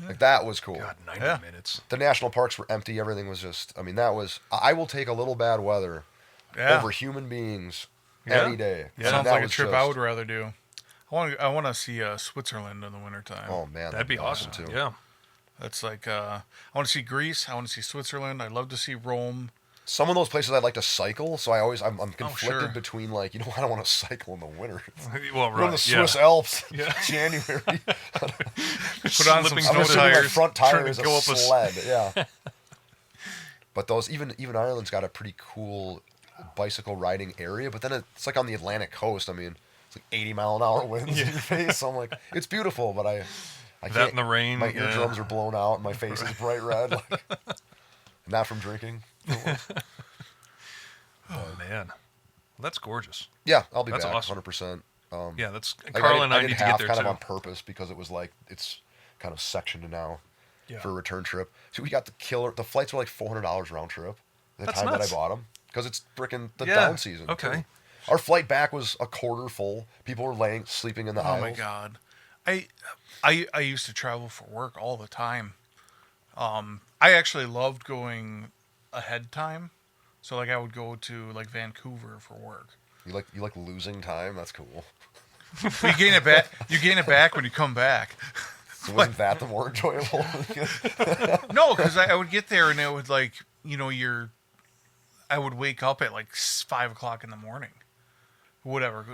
Like that was cool. God, 90 Yeah. minutes. The national parks were empty. Everything was just. I mean, that was. I will take a little bad weather Yeah. over human beings Yeah. any day. Yeah. I mean, Sounds that like a was trip just- I would rather do. I want to see Switzerland in the wintertime. Oh man, That'd be awesome too. Yeah. That's like I want to see Greece. I want to see Switzerland. I'd love to see Rome. some of those places I'd like to cycle, so I'm conflicted sure. between like, I don't want to cycle in the winter. Well, We're in the right. Swiss Yeah. Alps, Yeah. January. Put on some Slipping I'm snow assuming my tires. front trying tire to is a go up a s- sled. Yeah. But those even Ireland's got a pretty cool bicycle riding area. But then it's like on the Atlantic coast. I mean, it's like 80-mile-an-hour winds in your face. So I'm like, it's beautiful, but I That can't. in the rain. My yeah. eardrums are blown out, and my face is bright red. Like, not from drinking. Oh man, that's gorgeous. Yeah, I'll be That's back awesome. 100%. Yeah, that's Like, Carl and I did need to half get there kind too. of on purpose because it was like it's kind of sectioned now Yeah. for a return trip. So we got the killer. The flights were like $400 round trip. The That's time that I nuts. bought them because it's freaking the Yeah, down season. okay. too. Our flight back was a quarter full. People were sleeping in the Oh aisles. my god. I used to travel for work all the time. I actually loved going ahead time. So like I would go to like Vancouver for work. You like losing time? That's cool. But you gain it back. You gain it back when you come back. So wasn't that the more enjoyable? No, because I would get there and it would like I would wake up at like 5 o'clock in the morning, whatever.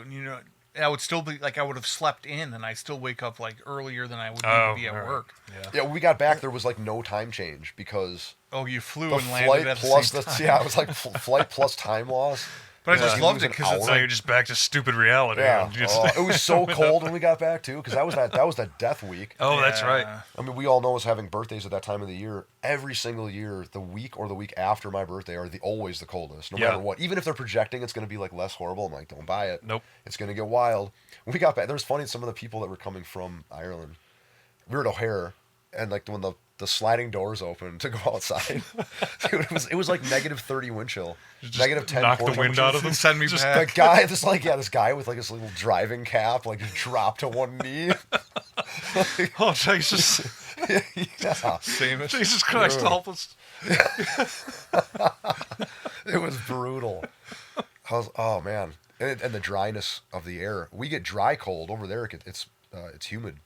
I would still be like I would have slept in, and I still wake up like earlier than I would need to be at all right. work. Yeah. Yeah, when we got back, there was like no time change because Oh, you flew the and landed flight at the plus same the time. it was like flight plus time loss. But I Yeah. just You loved lose it an because it's So hour. you're like just back to stupid reality. Yeah, and just- it was so cold when we got back too because that was that death week. oh, that's right. Yeah. I mean, we all know us having birthdays at that time of the year. Every single year, the week or the week after my birthday are always the coldest, no Yeah. matter what. Even if they're projecting it's going to be like less horrible, I'm like, don't buy it. Nope. It's going to get wild. When we got back, there was funny. Some of the people that were coming from Ireland, we were at O'Hare, and like when the sliding doors opened to go outside, dude, it was like -30 wind chill, Just -10. knock the core wind out of them. Send me Just The back. guy, this guy with like his little driving cap, like just dropped to one knee. Oh Jesus! Yeah. Famous. Jesus Christ, Dude. help us! It was brutal. Oh man, and the dryness of the air. We get dry cold over there. It's humid,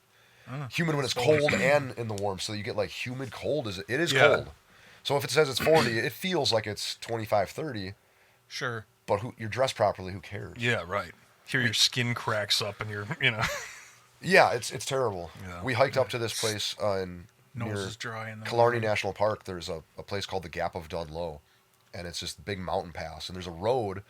humid when it's cold and in the warm. So you get like humid cold. It is Yeah. cold. So if it says it's 40, it feels like it's 25, 30. Sure. But you're dressed properly. Who cares? Yeah, right. Here your skin cracks up and you're, Yeah, it's terrible. Yeah. We hiked up to this place near Nose is dry in the Killarney morning. National Park. There's a place called the Gap of Dunlow, and it's just a big mountain pass. And there's a road.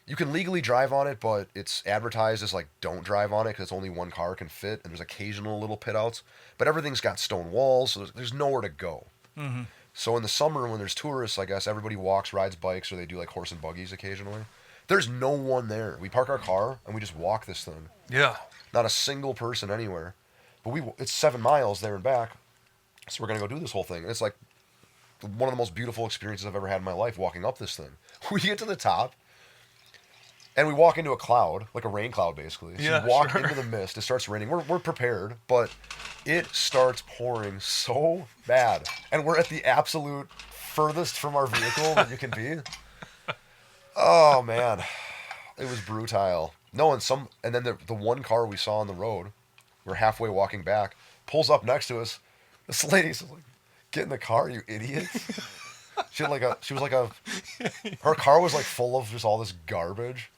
You can legally drive on it, but it's advertised as like don't drive on it because only one car can fit, and there's occasional little pit outs. But everything's got stone walls, so there's nowhere to go. Mm-hmm. So in the summer, when there's tourists, I guess everybody walks, rides bikes, or they do like horse and buggies occasionally. There's no one there. We park our car and we just walk this thing. yeah. Not a single person anywhere. But it's 7 miles there and back. So we're going to go do this whole thing. And it's like one of the most beautiful experiences I've ever had in my life walking up this thing. We get to the top and we walk into a cloud, like a rain cloud basically. So Yeah, you walk sure. into the mist. It starts raining. We're prepared, but it starts pouring so bad. And we're at the absolute furthest from our vehicle that you can be. Oh, man. It was brutal. No, and then the one car we saw on the road, we're halfway walking back, pulls up next to us. This lady says, like, "Get in the car, you idiot." She was like her car was like full of just all this garbage.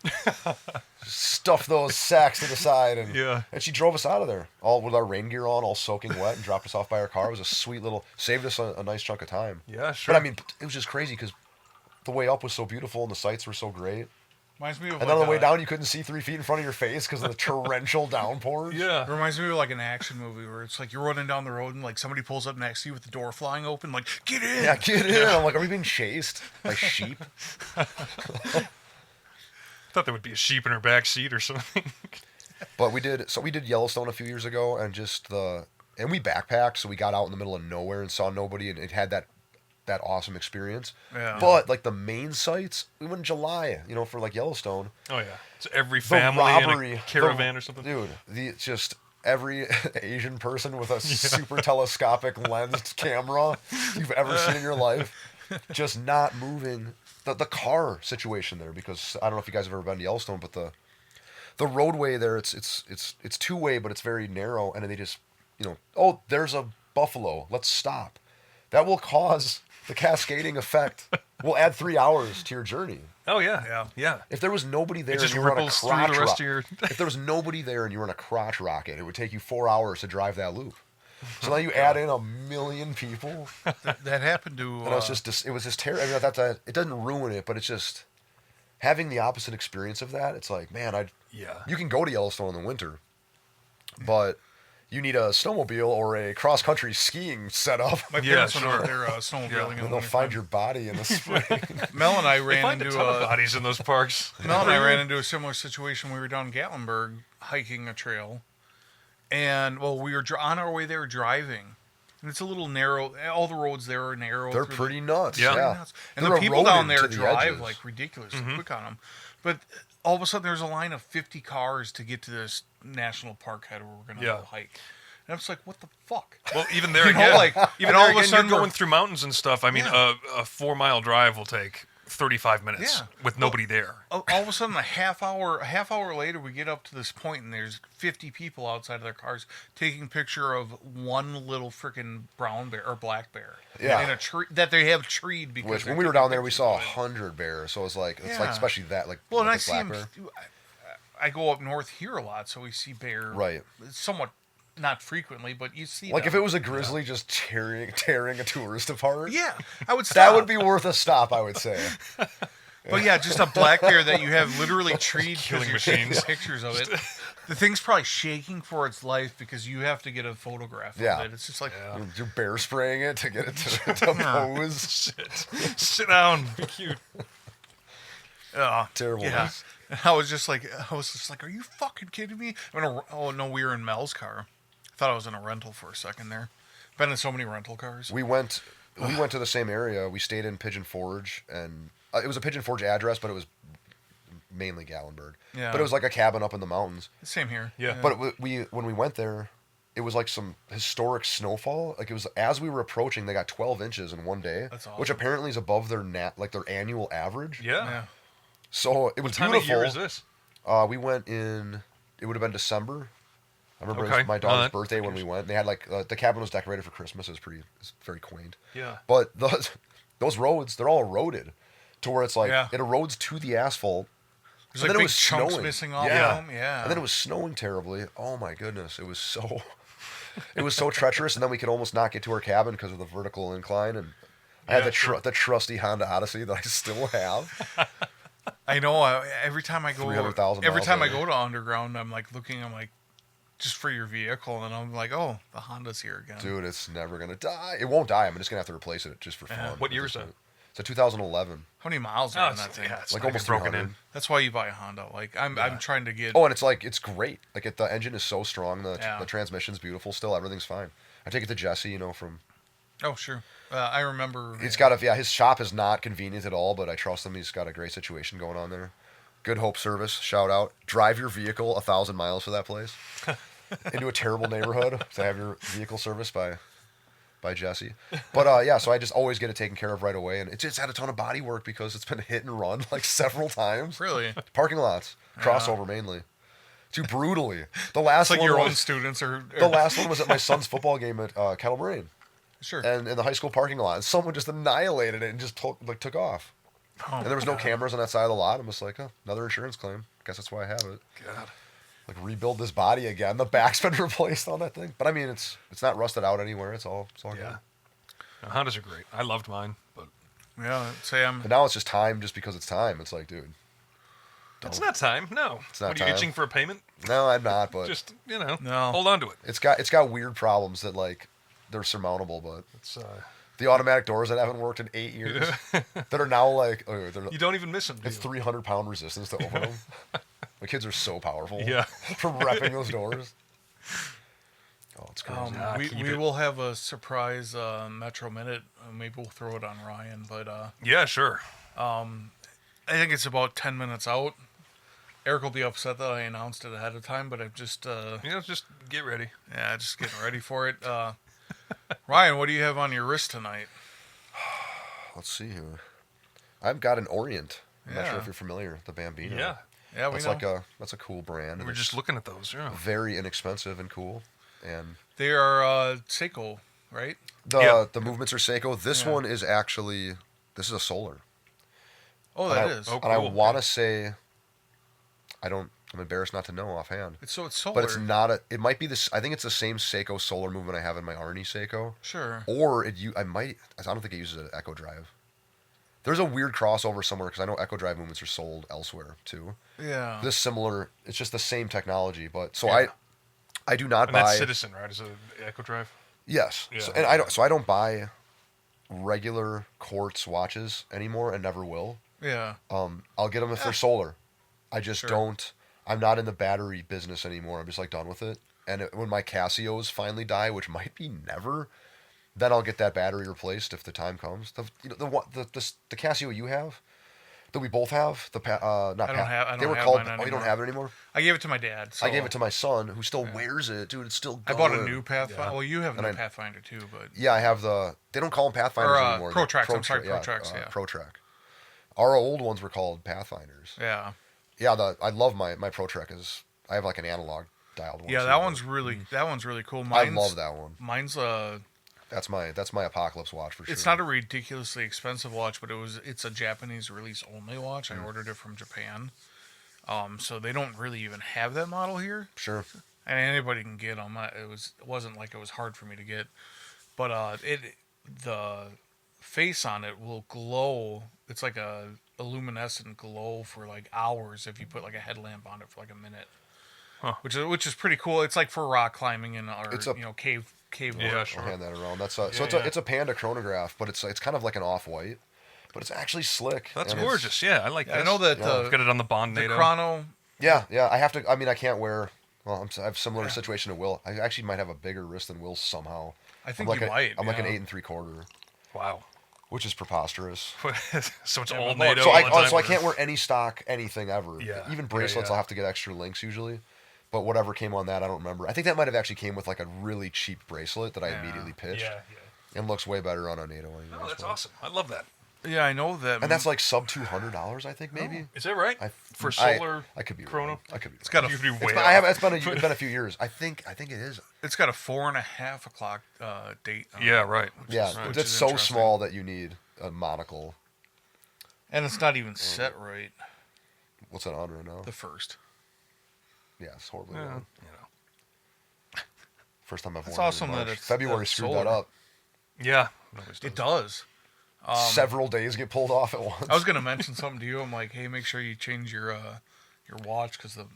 Stuffed those sacks to the side Yeah. and she drove us out of there, all with our rain gear on, all soaking wet, and dropped us off by our car. It was a sweet saved us a nice chunk of time. Yeah, sure. But I mean, it was just crazy because the way up was so beautiful and the sights were so great. Reminds me of And then on the way down, you couldn't see 3 feet in front of your face because of the torrential downpours. yeah. It reminds me of like an action movie where it's like you're running down the road and like somebody pulls up next to you with the door flying open, like get in. Yeah, get in. I'm like, are we being chased by sheep? Thought there would be a sheep in her back seat or something. But we did Yellowstone a few years ago, and and we backpacked, so we got out in the middle of nowhere and saw nobody, and it had that awesome experience. Yeah. But like the main sites, we went in July, for like Yellowstone. Oh yeah. So every The family robbery, in a caravan or something. Dude, just every Asian person with a super telescopic lensed camera you've ever seen in your life, just not moving. The car situation there, because I don't know if you guys have ever been to Yellowstone, but the roadway there, it's 2-way, but it's very narrow, and then they just, oh, there's a buffalo, let's stop. That will cause The cascading effect will add 3 hours to your journey. Oh yeah, Yeah. yeah. If there was nobody there It just and you were on a ripples through crotch the rest rock, of your. if there was nobody there and you were on a crotch rocket, it would take you 4 hours to drive that loop. So now you add in 1 million people, That happened to. and it was just terrible. I mean, it doesn't ruin it, but it's just having the opposite experience of that. It's like, man, Yeah. you can go to Yellowstone in the winter, but you need a snowmobile or a cross country skiing setup. My Yeah, parents went sure. out there snowmobiling Yeah. in And the they'll winter find time. your body in the spring. Mel and I They ran find a into ton of bodies in those parks. Mel and I ran into a similar situation. We were down in Gatlinburg hiking a trail, and we were on our way there driving, and it's a little narrow. All the roads there are narrow. They're through pretty nuts. Yeah. Yeah. nuts. And They're the people down eroded there to the drive edges. like ridiculously quick on them. But all of a sudden, there's a line of 50 cars to get to this national park head where we're going to Yeah. go hike. And I'm just like, what the fuck? Well, even there You know, again, like, even and all there of a again, sudden you're we're- going through mountains and stuff. I mean, Yeah. a 4-mile drive will take 35 minutes Yeah. with nobody there. All of a sudden, a half hour later, we get up to this point, and there's 50 people outside of their cars taking picture of one little freaking brown bear or black bear Yeah. in a tree that they have treed because Which they're when we were taking down there, we pictures saw of it. 100 bears. So it's like Yeah. especially that like. Well, and like I the see black them. bear. I go up north here a lot, so we see bear. Right. Somewhat, not frequently, but you see. Like if them. it was a grizzly just tearing a tourist apart. Yeah, I would stop. That would be worth a stop, I would say. But yeah, just a black bear that you have literally treed because Killing you're taking machines. pictures of it. The thing's probably shaking for its life because you have to get a photograph Yeah. of it. It's just like, You're bear spraying it to get it to pose. Sit down. Be cute. Terrible. yeah. And I was just like, are you fucking kidding me? Oh no, we were in Mel's car. I thought I was in a rental for a second there. Been in so many rental cars. We went to the same area. We stayed in Pigeon Forge, and it was a Pigeon Forge address, but it was mainly Gatlinburg. Yeah. But it was like a cabin up in the mountains. Same here. Yeah. But when we went there, it was like some historic snowfall. Like it was as we were approaching, they got 12 inches in one day, That's which awesome. apparently is above their annual average. Yeah. Yeah. So it was What time beautiful. of year is this? We went in. It would have been December. I remember it Okay. was my daughter's that birthday when we went. They had like the cabin was decorated for Christmas. It's very quaint. Yeah. But those roads, they're all eroded, to where it's like Yeah. it erodes to the asphalt. There's And like then it big was chunks snowing. missing off Yeah. of them. Yeah. And then it was snowing terribly. Oh my goodness, it was so treacherous. And then we could almost not get to our cabin because of the vertical incline. And I had Yeah, sure. the trusty Honda Odyssey that I still have. I know. Every time I go, 300,000 every miles time I later. go to underground, I'm like looking. I'm like, just for your vehicle, and I'm like, oh, the Honda's here again. Dude, it's never gonna die. It won't die. I'm just gonna have to replace it just for fun. Yeah. What year is that? It's a 2011. How many miles Oh, are on it's, that thing? yeah, it's Like not almost even broken 300. in. That's why you buy a Honda. Like I'm trying to get. Oh, and it's great. Like the engine is so strong. The Yeah. transmission's beautiful. Still, everything's fine. I take it to Jesse. From Oh, sure. I remember. it's got his shop is not convenient at all, but I trust him. He's got a great situation going on there. Good Hope Service, shout out. Drive your vehicle 1,000 miles to that place into a terrible neighborhood to have your vehicle serviced by Jesse. But yeah, so I just always get it taken care of right away, and it just had a ton of body work because it's been hit and run like several times. Really. Parking lots, crossover mainly, too brutally. The last It's like one your was, own students or the last one was at my son's football game at Kettle Moraine, sure. and in the high school parking lot, and someone just annihilated it and just took off. Oh, And there was no cameras on that side of the lot. I'm just like, oh, another insurance claim. Guess that's why I have it. God. Like rebuild this body again. The back's been replaced on that thing, but I mean, it's not rusted out anywhere. It's all Yeah. good. No, Hondas are great. I loved mine, but Yeah. Say I'm. But now it's just time, just because it's time. It's like, dude, it's not time. No. It's not What, are you time. itching for a payment? no, I'm not. But Just No. hold on to it. it's got weird problems that like they're surmountable. But It's the automatic doors that haven't worked in 8 years that are now like you don't even miss them. Do it's you? 300-pound resistance to open them. My kids are so powerful. Yeah. For repping those doors. Oh, it's crazy. Nah, we keep we it. will have a surprise Metro Minute. Maybe we'll throw it on Ryan, but Yeah, sure. I think it's about 10 minutes out. Eric will be upset that I announced it ahead of time, but I'm just Just get ready. just getting ready for it. Ryan, what do you have on your wrist tonight? Let's see here. I've got an Orient. I'm not Yeah. sure if you're familiar. The Bambino. Yeah. Yeah, we That's know. that's a cool brand. We're It's just looking at those. Yeah. very inexpensive and cool. And They are Seiko right? The movements are Seiko. This Yeah. one is actually this is a solar. Oh, And that I, is. Oh, and I cool. want to say, I'm embarrassed not to know offhand. It's solar. But it's not a. It might be this. I think it's the same Seiko solar movement I have in my Arnie Seiko. Sure. Or I don't think it uses an Echo Drive. There's a weird crossover somewhere because I know Echo Drive movements are sold elsewhere too. Yeah. This similar. It's just the same technology, but so Yeah. I do not And buy. that's Citizen, right? Is it Echo Drive? Yes. Yeah. So, and I don't buy regular quartz watches anymore and never will. Yeah. I'll get them if they're solar. I just Sure. don't. I'm not in the battery business anymore. I'm just like done with it. And when my Casios finally die, which might be never, then I'll get that battery replaced if the time comes. The Casio you have, that we both have, I don't have they were mine called. Oh, you anymore. don't have it anymore. I gave it to my dad. So I gave it to my son, who still wears it, dude. It's still. I bought a going. new Pathfinder. Yeah. Well, you have a And new I- Pathfinder too, but Yeah, I have the. They don't call them Pathfinders Or, anymore. Protracts, They're I'm sorry, Protracts, yeah. Protrac. Our old ones were called Pathfinders. yeah. Yeah, I love my Protrac. I have like an analog dialed one. Yeah, too, that but one's really cool. I love that one. Mine's That's my Apocalypse watch for sure. it's not a ridiculously expensive watch, but it's a Japanese release only watch. I ordered it from Japan. So they don't really even have that model here, Sure. and anybody can get them. It wasn't like it was hard for me to get, but the face on it will glow. It's like a luminescent glow for like hours if you put like a headlamp on it for like a minute. Huh. Which is pretty cool. It's like for rock climbing and or It's a- cave Yeah, work. sure. I'll hand that around. That's Yeah, it's a Panda chronograph, but it's kind of like an off-white, but it's actually slick. That's and it's- gorgeous. Yeah, I like I this. know that Yeah. I've got it on the Bond the NATO. chrono. Yeah. I have to. I mean, I can't wear. Well, I have a similar situation to Will. I actually might have a bigger wrist than Will somehow. I think I'm like you might. I'm like an yeah. 8 3/4, Wow. which is prepreposterous. So it's Yeah, old but look, NATO. So all the time. I can't wear any stock anything ever. Yeah. Even Yeah, bracelets, yeah. I'll have to get extra links usually. But whatever came on that, I don't remember. I think that might have actually came with like a really cheap bracelet that I Yeah. immediately pitched, Yeah. and looks way better on a NATO. Anyways, Oh, that's but- awesome. I love that. Yeah, I know that. And that's like sub $200, I think maybe. Is that right? I, For I- solar I could be chrono? wrong. I could be. It's wrong. got a You could be It's way been, off. it's been a few years. I think it is. it's got a 4.5 o'clock date. On Yeah, it. right. Yeah, which it's is so interesting. small that you need a monocle. And it's not even set right. What's that on right now? The first. Yeah, it's horribly Yeah, wrong. you know. First time I've It's worn it in awesome that March. it's February screwed solar. that up. Yeah. Always It does. does. Several days get pulled off at once. I was gonna mention something to you. I'm like, hey, make sure you change your watch because of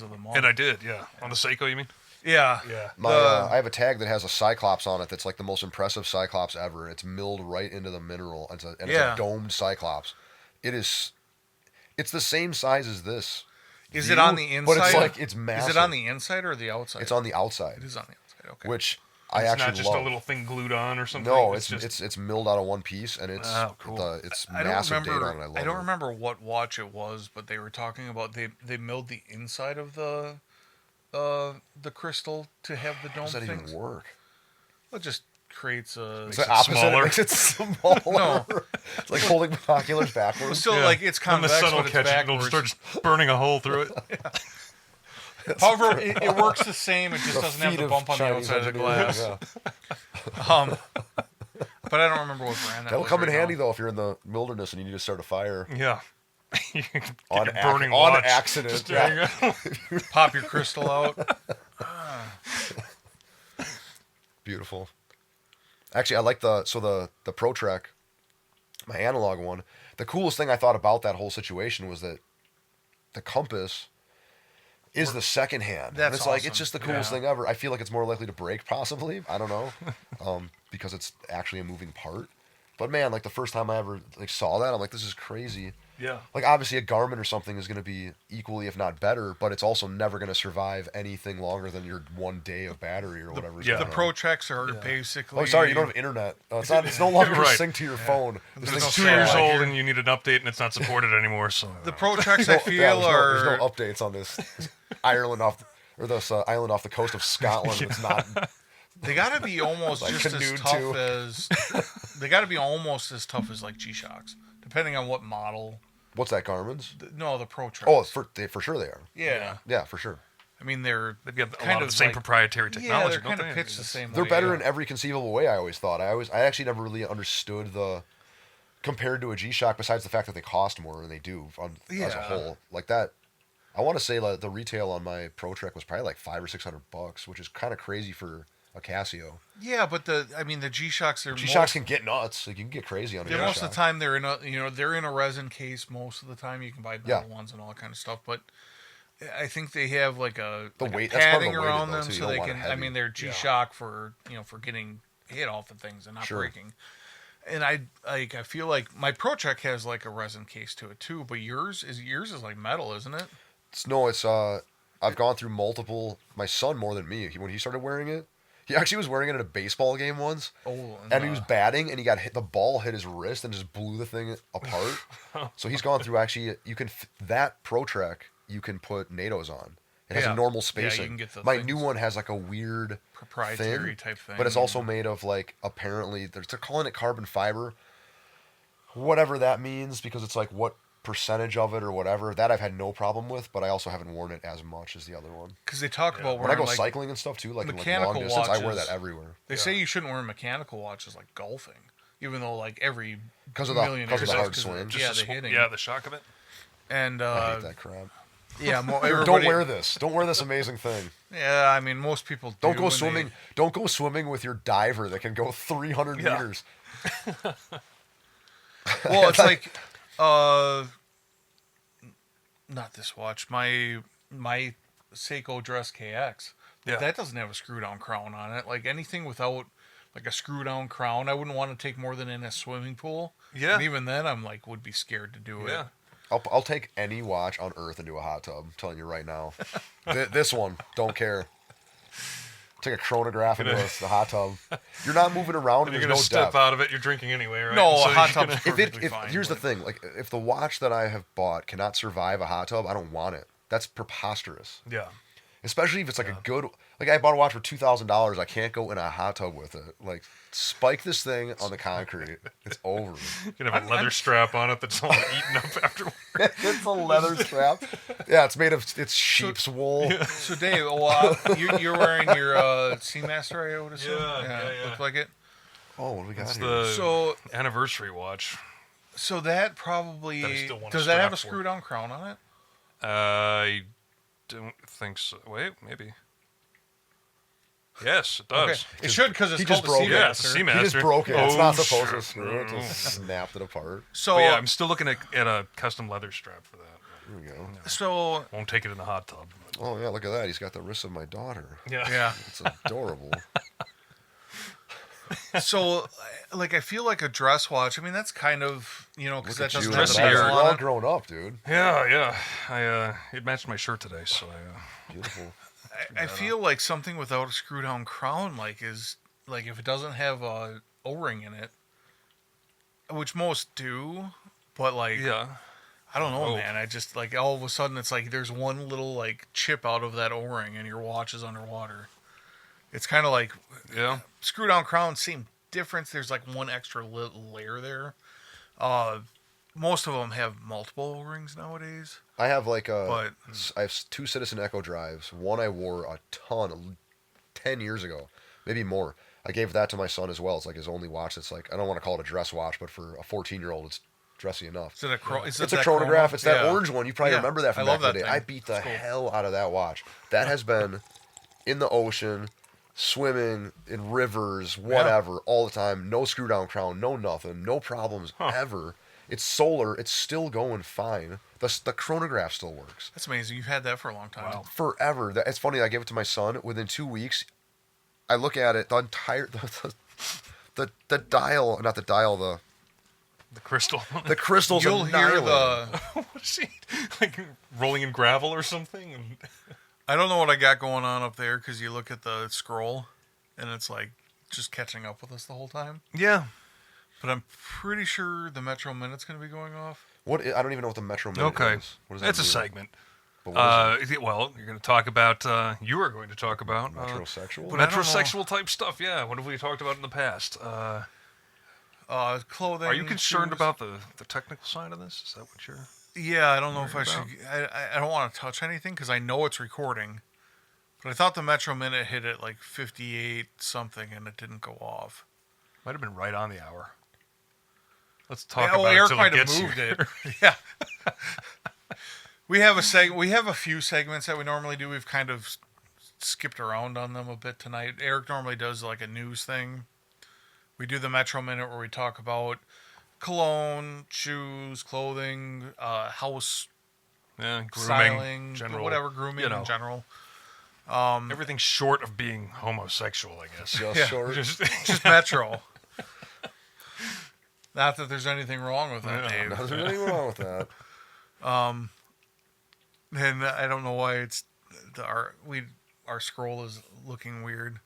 the month. And I did, yeah. On the Seiko, you mean? Yeah. Yeah. I have a tag that has a Cyclops on it that's like the most impressive Cyclops ever. It's milled right into the mineral. It's Yeah. a domed Cyclops. It's the same size as this. Is view, it on the inside? But it's like, it's Is massive. it on the inside or the outside? It's on the outside, It is on the outside. Okay. which I It's actually not just love. a little thing glued on or something. No, just it's milled out of one piece, and it's Oh, cool. it's I don't massive date remember. on it. I love I don't it. remember what watch it was, but they were talking about they milled the inside of the crystal to have the How dome does that things. even work? It just creates a. It's Makes the it opposite. smaller. It makes it smaller. No. It's like holding binoculars It's backwards. still Yeah. like it's When the convex, sun will but it's catch it, it'll backwards. start burning a hole through it. However, it works the same. It just The doesn't have feet the of bump on the Chinese outside of the engineers, glass. yeah. But I don't remember what brand that That'll was come in right handy now. though if you're in the wilderness and you need to start a fire Yeah. You can get on, your burning on watch. accident. Just there Yeah. you go. Pop your crystal out. Beautiful. Actually, I like the Protrek, my analog one. The coolest thing I thought about that whole situation was that the compass is the second hand. And That's it's like awesome. it's just the coolest Yeah. thing ever. I feel like it's more likely to break, possibly. I don't know, because it's actually a moving part. But man, like the first time I ever like saw that, I'm like, this is crazy. Yeah. Like obviously a Garmin or something is going to be equally, if not better, but it's also never going to survive anything longer than your 1 day of battery or whatever. yeah. The Protreks are basically. Oh, sorry, you don't have internet. It's not. It's no longer Right. synced to your phone. This There's thing's no It's 2 sound years like old here. and you need an update and it's not supported anymore. So The Protreks, I feel, there's are. no updates on this Ireland this island off the coast of Scotland. It's not. They got to be almost Like just as canoed tough too. as. They got to be almost as tough as like G-Shocks, depending on what model. What's that? Garmin's? No, the Protreks. Oh, for sure they are. yeah. Yeah, for sure. I mean, they're They've got a kind lot of the same like- proprietary Yeah, technology. they're don't kind of they? pitched the same They're way. better yeah. in every conceivable way. I always thought. I actually never really understood the compared to a G-Shock. Besides the fact that they cost more, and they do as a Yeah. whole. Like that, I want to say like the retail on my Pro Trek was probably like $500 or $600, which is kind of crazy for a Casio. Yeah, but the G-Shocks are G-Shocks can get nuts. Like you can get crazy on a They're most of G-Shock. the time they're in a resin case most of the time. You can buy metal Yeah. ones and all that kind of stuff, but I think they have like a The like weight- a that's part of padding the weight around though, them too. You so don't they want it can. I heavy. mean, they're G-Shock for for getting hit off the things and not Sure. breaking. And I feel like my Pro Check has like a resin case to it too, but yours is like metal, isn't it? It's I've gone through multiple. My son more than me. When he started wearing it, he actually was wearing it at a baseball game once. Oh, And he was batting, and he got hit. The ball hit his wrist and just blew the thing apart. So he's gone through. Actually, you can that Pro Trek you can put NATOs on. It has Yeah. a normal Yeah, you spacing. can get the My things. new one has like a weird proprietary thin, type thing, but it's also made of like apparently they're calling it carbon fiber, whatever that means, because it's like what percentage of it or whatever. That I've had no problem with, but I also haven't worn it as much as the other one. because they talk about When I wearing go like cycling and stuff too, like in like long mechanical distance, I wear watches. that everywhere they say you shouldn't wear mechanical watches like golfing, even though like every because of the millionaire hard does, 'cause swing. yeah, Just the hitting. Yeah, the shock of it. And I hate that crap. yeah, Here, don't wear this. Don't wear this amazing thing. Yeah, I mean most people Don't do go when swimming. Don't go swimming with your diver that can go 300 Yeah. meters. Well, it's like, not this watch. My Seiko Dress KX. Yeah. That doesn't have a screw down crown on it. Like anything without like a screw down crown, I wouldn't want to take more than in a swimming pool. Yeah. And even then, I'm like would be scared to do it. Yeah. I'll take any watch on earth into a hot tub. I'm telling you right now. This one, don't care. Take a chronograph into the hot tub. You're not moving around. And And you're there's gonna no step depth. out of it. You're drinking anyway, right? No, So a hot you're tub's gonna- perfectly fine. Here's the but- thing. Like, if the watch that I have bought cannot survive a hot tub, I don't want it. That's preposterous. Yeah. Especially if it's like a good. Like I bought a watch for $2,000. I can't go in a hot tub with it. Like spike this thing on the concrete. It's over. You can have a leather strap on it that's all eaten up afterwards. It's a leather strap. Yeah, it's made of sheep's wool. So Dave, you're wearing your Seamaster, I would assume. Yeah. Look like it. Oh, what do we got It's here? the So anniversary watch. so that probably That I still want a does that have a strap for. screw down crown on it? I don't think so. Wait, maybe. Yes, it does. Okay. It should because it's he called just the broke it. Seamaster. Yeah, it's a Seamaster. He just broke it. It's not Oh, supposed sure. to screw it. Just snapped it apart. So But yeah, I'm still looking at a custom leather strap for that. Here we go. so Won't take it in the hot tub. Oh yeah, look at that. He's got the wrist of my daughter. Yeah. yeah. It's adorable. So like I feel like a dress watch. I mean that's kind of because Look that at you. doesn't have the dressier. bezel You're on all it. grown up, dude. Yeah. It matched my shirt today, so Beautiful. I feel like something without a screw down crown is like if it doesn't have a O-ring in it, which most do, but like yeah. I don't know, Oh. man. I just like all of a sudden it's like there's one little like chip out of that O-ring and your watch is underwater. It's kind of like Yeah. screw down crown, same difference. There's like one extra layer there. Most of them have multiple O-rings nowadays. I have like But- I have 2 Citizen Echo drives. One I wore a ton 10 years ago, maybe more. I gave that to my son as well. It's like his only watch. It's like I don't want to call it a dress watch, but for a 14-year-old, it's dressy enough. Is it a It's a chronograph. It's that orange one. You probably Yeah, remember that from I back love in the that day. I thing. beat the It's cool. hell out of that watch. That has been in the ocean, swimming in rivers, whatever, all the time. No screw down crown, no nothing, no problems ever. It's solar. It's still going fine. The chronograph still works That's amazing. You've had that for a long time. Wow. forever. It's funny. I gave it to my son. Within 2 weeks, I look at it. The entire the dial, not the dial. The crystal. The crystals. You'll hear annihilated. What is he like rolling in gravel or something? And I don't know what I got going on up there because you look at the scroll and it's like just catching up with us the whole time. yeah. But I'm pretty sure the Metro Minute's going to be going off. What? I don't even know what the Metro Minute Okay. is. What does that It's a mean? segment. But what is Well, you're going to talk about. You are going to talk about it? Metrosexual? But I don't know. metrosexual type stuff. Yeah. What have we talked about in the past? Clothing. Are you concerned shoes. about the technical side of this? Is that what you're? Yeah, I don't know if I worried should. I don't want to touch anything because I know it's recording. But I thought the Metro Minute hit at like 58 something, and it didn't go off. Might have been right on the hour. Let's talk Yeah, well, about Eric it till might it have gets moved here. it. Yeah. We have a few segments that we normally do. We've kind of skipped around on them a bit tonight. Eric normally does like a news thing. We do the Metro Minute where we talk about cologne, shoes, clothing, house Yeah, grooming, styling, general, whatever, grooming in general. Everything short of being homosexual, I guess. Just Yeah. short. Just Metro. Not that there's anything wrong with that, Dave. Nothing really wrong with that. And I don't know why it's our scroll is looking weird,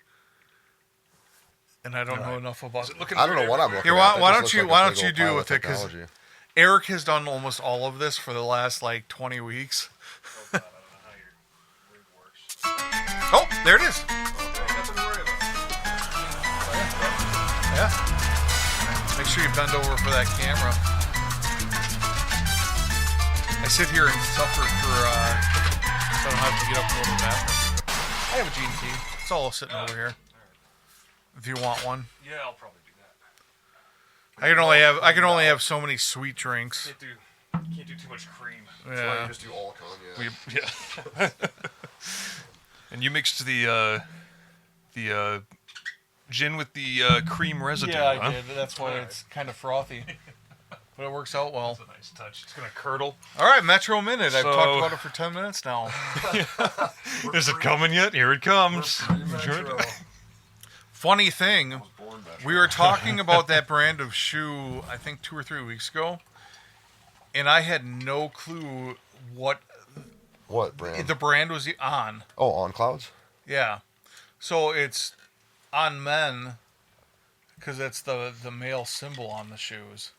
and I don't know enough about. Is it looking I don't know weird what I'm everywhere? looking Here, at. why That don't just you looks why like a don't you big old do pile with of it? Because technology. Eric has done almost all of this for the last like 20 weeks. Oh, God, I don't know how your wig works. Oh, there it is. Nothing to worry about. Yeah. Make sure you bend over for that camera. I sit here and suffer for so I don't have to get up and go to the bathroom. I have a G&T. It's all sitting over here. If you want one, Yeah, I'll probably do that. I can only have so many sweet drinks. Can't do too much cream. Yeah. Just do all Kanye. Yeah. And you mixed the gin with the cream residue. Yeah, I huh? did. That's why it's kind of frothy. But it works out well. That's a nice touch. It's gonna curdle. All right, Metro Minute. I've So- talked about it for 10 minutes now. Is it coming yet? Here it comes. Metro. Funny thing, I was born Metro. we were talking about that brand of shoe, I think 2 or 3 weeks ago, and I had no clue what What brand? the brand was on. Oh, On Clouds? Yeah. So it's on men because that's the male symbol on the shoes.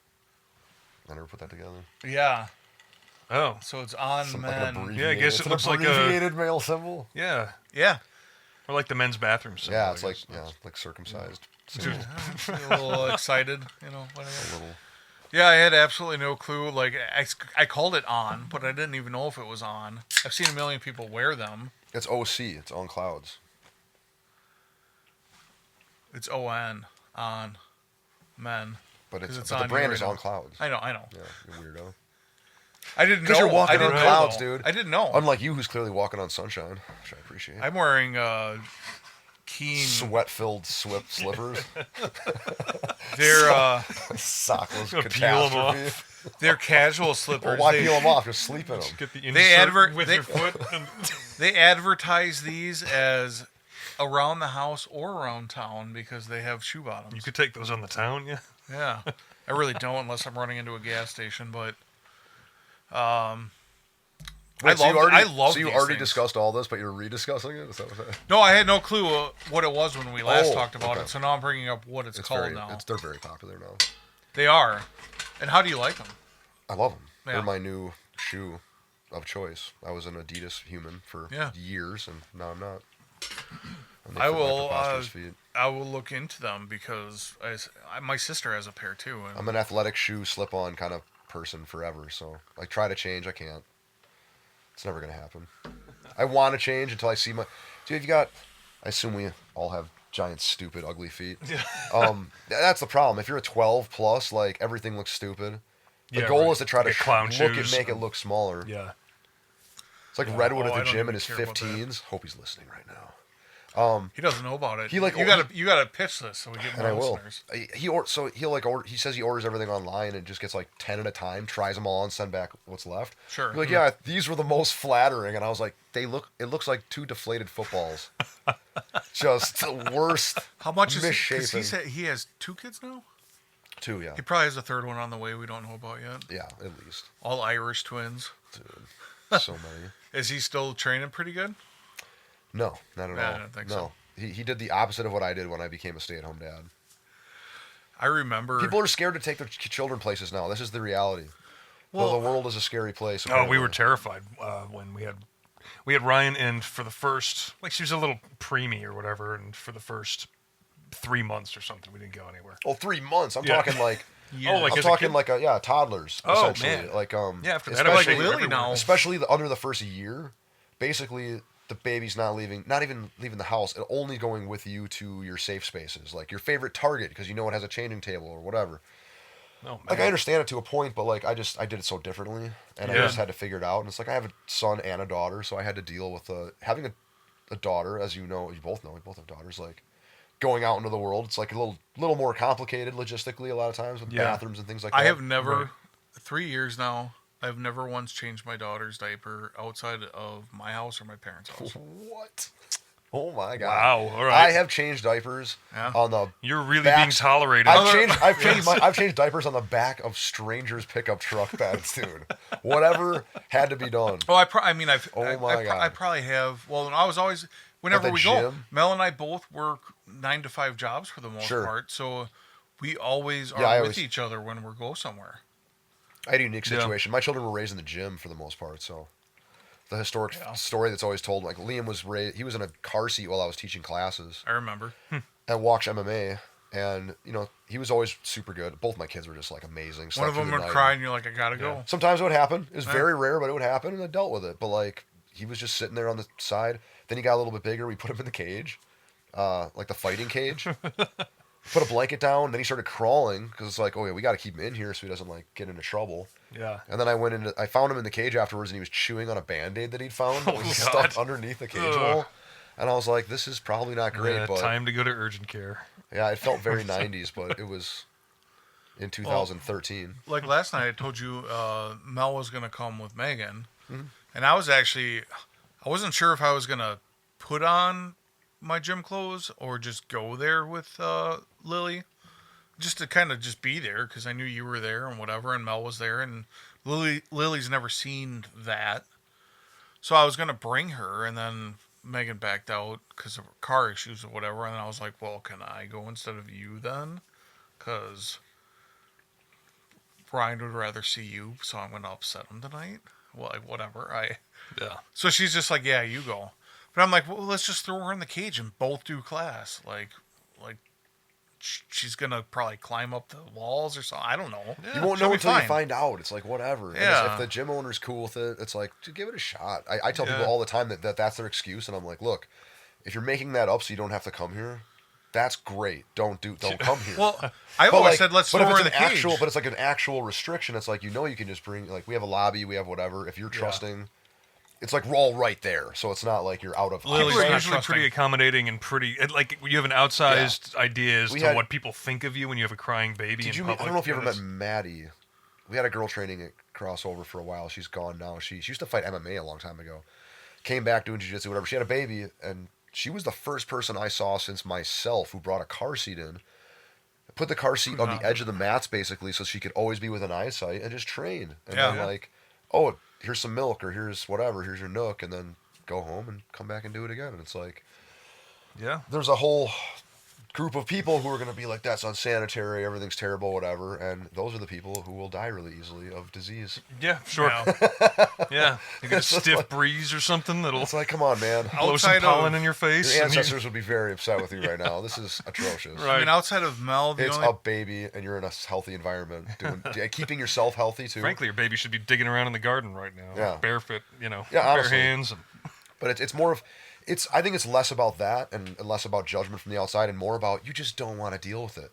I never put that together. Yeah. Oh, So it's on Like an men. abbreviated- Yeah, I guess it it's an looks like a- abbreviated male symbol. yeah. Yeah. Or like the men's bathroom symbol. Yeah, I it's like guess. like circumcised. Dude, A little excited, whatever. A little. Yeah, I had absolutely no clue. Like, I called it on, but I didn't even know if it was on. I've seen a million people wear them. It's OC. It's On Clouds. It's on men. But 'Cause it's but the on brand you is right On now. Clouds. I know. Yeah, you weirdo. I didn't know. 'Cause you're walking I didn't on know, clouds, though. dude. I didn't know. Unlike you, who's clearly walking on sunshine, which I appreciate. I'm wearing Keen. Sweat-filled slippers. They're Sockless Gonna peel 'em catastrophe. they're casual Well, slippers. why They- peel them off? Just sleep in them. get the They insert with your foot. And They advertise these as around the house or around town because they have shoe bottoms. you could take those on the town, yeah. Yeah, I really don't unless I'm running into a gas station. But Wait, I love. So you these already things. discussed all this, but you're rediscussing it? Is that what that? No, I had no clue what it was when we last Oh, talked about okay. it. So now I'm bringing up what it's called now. They're very popular now. They are. And how do you like them? I love them. Yeah. They're my new shoe of choice. I was an Adidas human for Yeah. years, and now I'm not. And they I fit my will. preposterous feet. I will look into them because my sister has a pair too. And I'm an athletic shoe slip-on kind of person forever, so I try to change. I can't. It's never gonna happen. I want to change until I see my. Dude, you got. I assume we all have giant, stupid, ugly feet. That's the problem. If you're a 12 plus, like everything looks stupid. The Yeah, goal right. is to try to Like clown look shoes and make it and- look smaller. Yeah. It's like Redwood Oh, at I the don't gym even in his care about that. 15s. Hope he's listening right now. he doesn't know about it. He, like, you gotta pitch this so we get And more I will. listeners. He says he orders everything online and just gets like 10 at a time, tries them all, and send back what's left. Sure. He's like, yeah, these were the most flattering, and I was like, it looks like 2 deflated footballs. Just the worst. How much is he? misshapen. Because he said he has 2 kids now. 2, yeah, He probably has a third one on the way we don't know about yet. yeah, at least. All Irish twins. Dude, so many. Is he still training pretty good? No, not at Yeah, all. I don't think no. so. He did the opposite of what I did when I became a stay-at-home dad. I remember. People are scared to take their children places now. This is the reality. Well, Well- the world is a scary place. Oh, we were apparently. terrified when we had Ryan in for the first, like she was a little preemie or whatever, and for the first 3 months or something, we didn't go anywhere. Oh, 3 months. I'm Yeah. talking like. Years. Oh, like I'm as a talking kid? like toddlers. Oh, essentially. man. Like Yeah, after that, Like especially Lily everywhere. now. especially under the first year. Basically, the baby's not even leaving the house, and only going with you to your safe spaces, like your favorite Target, because you know it has a changing table or whatever. Oh, man. Like, I understand it to a point, but like I did it so differently, and I Yeah. just had to figure it out. And it's like I have a son and a daughter, so I had to deal with having a daughter, as you know, you both have daughters. Like, going out into the world, it's like a little more complicated logistically a lot of times with bathrooms and things like that. I have never, 3 years now, I've never once changed my daughter's diaper outside of my house or my parents' house. What? Oh my god! Wow! All right. I have changed diapers on the. You're really backs- being tolerated. I've changed diapers on the back of strangers' pickup truck beds, dude. Whatever had to be done. Oh, I probably God. I probably have. Well, I was always whenever the we go. gym? Mel and I both work 9 to 5 jobs for the most Sure. part, so we always are I with always- each other when we go somewhere. I had a unique situation. My children were raised in the gym for the most part, so the historic story that's always told, like Liam was raised, he was in a car seat while I was teaching classes I remember. at Watch MMA, and he was always super good. Both my kids were just like amazing. One Slept of them through would the night. cry, and you're like, I gotta go. Sometimes it would happen. It was very rare, but it would happen, and I dealt with it. But like, he was just sitting there on the side. Then he got a little bit bigger. We put him in the cage, like the fighting cage. Put a blanket down. Then he started crawling because it's like, oh yeah, we got to keep him in here so he doesn't like get into trouble. Yeah. And then I found him in the cage afterwards, and he was chewing on a Band-Aid that he'd found that was God. stuck underneath the cage wall. And I was like, this is probably not great, Yeah, but time to go to urgent care. yeah, it felt very 90s, but it was in 2013. Like last night, I told you Mel was gonna come with Megan, Mm-hmm. and I wasn't sure if I was gonna put on my gym clothes or just go there with Lily, just to kind of just be there because I knew you were there and whatever, and Mel was there, and Lily's never seen that, so I was gonna bring her, and then Megan backed out because of her car issues or whatever, and I was like, well, can I go instead of you then? Because Brian would rather see you, so I'm gonna upset him tonight. Well, like, whatever. Yeah. So she's just like, yeah, you go. But I'm like, well, let's just throw her in the cage and both do class. Like she's gonna probably climb up the walls or something. I don't know. You won't she'll know be until you fine. find out. It's like, whatever. And Yeah. if the gym owner's cool with it, it's like, just give it a shot. I tell Yeah. people all the time that that's their excuse, and I'm like, look, if you're making that up so you don't have to come here, that's great. Don't come here. Well, I But always like, said let's but throw if her it's in the an cage. actual, but it's like an actual restriction. It's like, you can just bring, like, we have a lobby, we have whatever. If you're trusting, it's like we're all right there, so it's not like you're out of. Lily's People are not usually trusting. pretty accommodating and pretty like you have an outsized idea as We to had- what people think of you when you have a crying baby. Did in you? public. I don't know if you ever Yeah, met that's- Maddie. We had a girl training at Crossover for a while. She's gone now. She used to fight MMA a long time ago. Came back doing jiu-jitsu, whatever. She had a baby, and she was the first person I saw since myself who brought a car seat in. Put the car seat on the edge of the mats, basically, so she could always be within eyesight and just train. And then, like, oh, here's some milk, or here's whatever, here's your nook, and then go home and come back and do it again. And it's like, Yeah. there's a whole group of people who are going to be like, that's unsanitary, everything's terrible, whatever. And those are the people who will die really easily of disease. Yeah. Sure. Now, Yeah. You get a It's just stiff like- breeze or something that'll It's like, come on, man. blow some outside of- pollen in your face. Your and you- ancestors would be very upset with you right now. This is atrocious. Right. I mean, outside of Mel, the It's only a baby, and you're in a healthy environment, keeping yourself healthy too. Frankly, your baby should be digging around in the garden right now. Yeah. Barefoot, Yeah, bare honestly. hands. And, But it's more of, I think it's less about that and less about judgment from the outside and more about you just don't want to deal with it.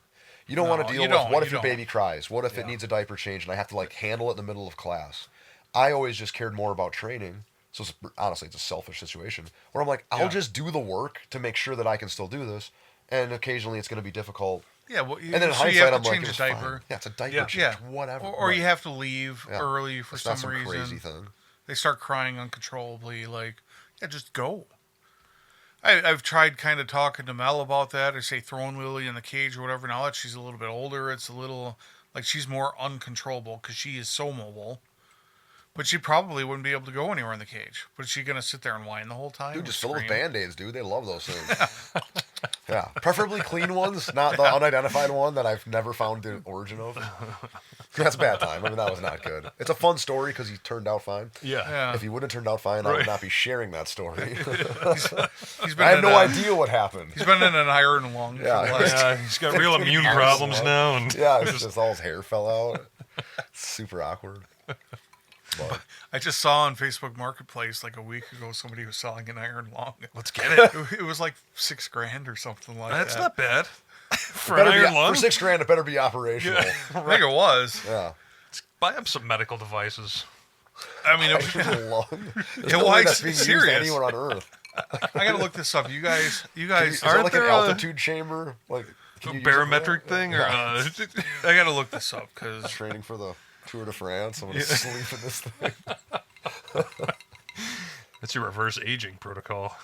You don't No, want to deal you with don't, what if you your don't. baby cries? What if it needs a diaper change and I have to like handle it in the middle of class? I always just cared more about training. So honestly, it's a selfish situation where I'm like, I'll just do the work to make sure that I can still do this. And occasionally it's going to be difficult. yeah. Well, And then in so you hindsight, have I'm to like, change it a was diaper. fine. Yeah, it's a diaper Yeah. change, Yeah, whatever. or Right. you have to leave Yeah. early for It's some not some reason. crazy thing. They start crying uncontrollably. Like, yeah, just go. I've tried kind of talking to Mel about that. I say throwing Lily in the cage or whatever. Now that she's a little bit older, it's a little like she's more uncontrollable because she is so mobile. But she probably wouldn't be able to go anywhere in the cage. But is she going to sit there and whine the whole time? Dude, or just fill it with scream? Band-Aids, dude. They love those things. Yeah. Preferably clean ones, not the unidentified one that I've never found the origin of. That's a bad time. I mean, that was not good. It's a fun story because he turned out fine. yeah. Yeah. If he wouldn't have turned out fine, I Right. would not be sharing that story. He's been I have in no a- idea what happened. He's been in an iron lung for the Yeah. last Yeah, he's got real immune Arms problems up. now. And Yeah, it's just all his hair fell out. Super awkward. But I just saw on Facebook Marketplace like a week ago somebody was selling an iron lung. Let's get it. It was like $6,000 or something like That's that. not bad. For better an be, iron lung? for $6,000, it better be operational. Yeah. I think it was. Yeah. Buy up some medical devices. I mean, Iron lung. There's Yeah, no why way it's that's being used serious. anywhere on Earth. I gotta look this up. You guys, Is Aren't that like an there, altitude chamber? Like can you use it for Barometric that? thing? Yeah. Or I gotta look this up because Training for the Tour de France. I'm gonna sleep in this thing. That's your reverse aging protocol.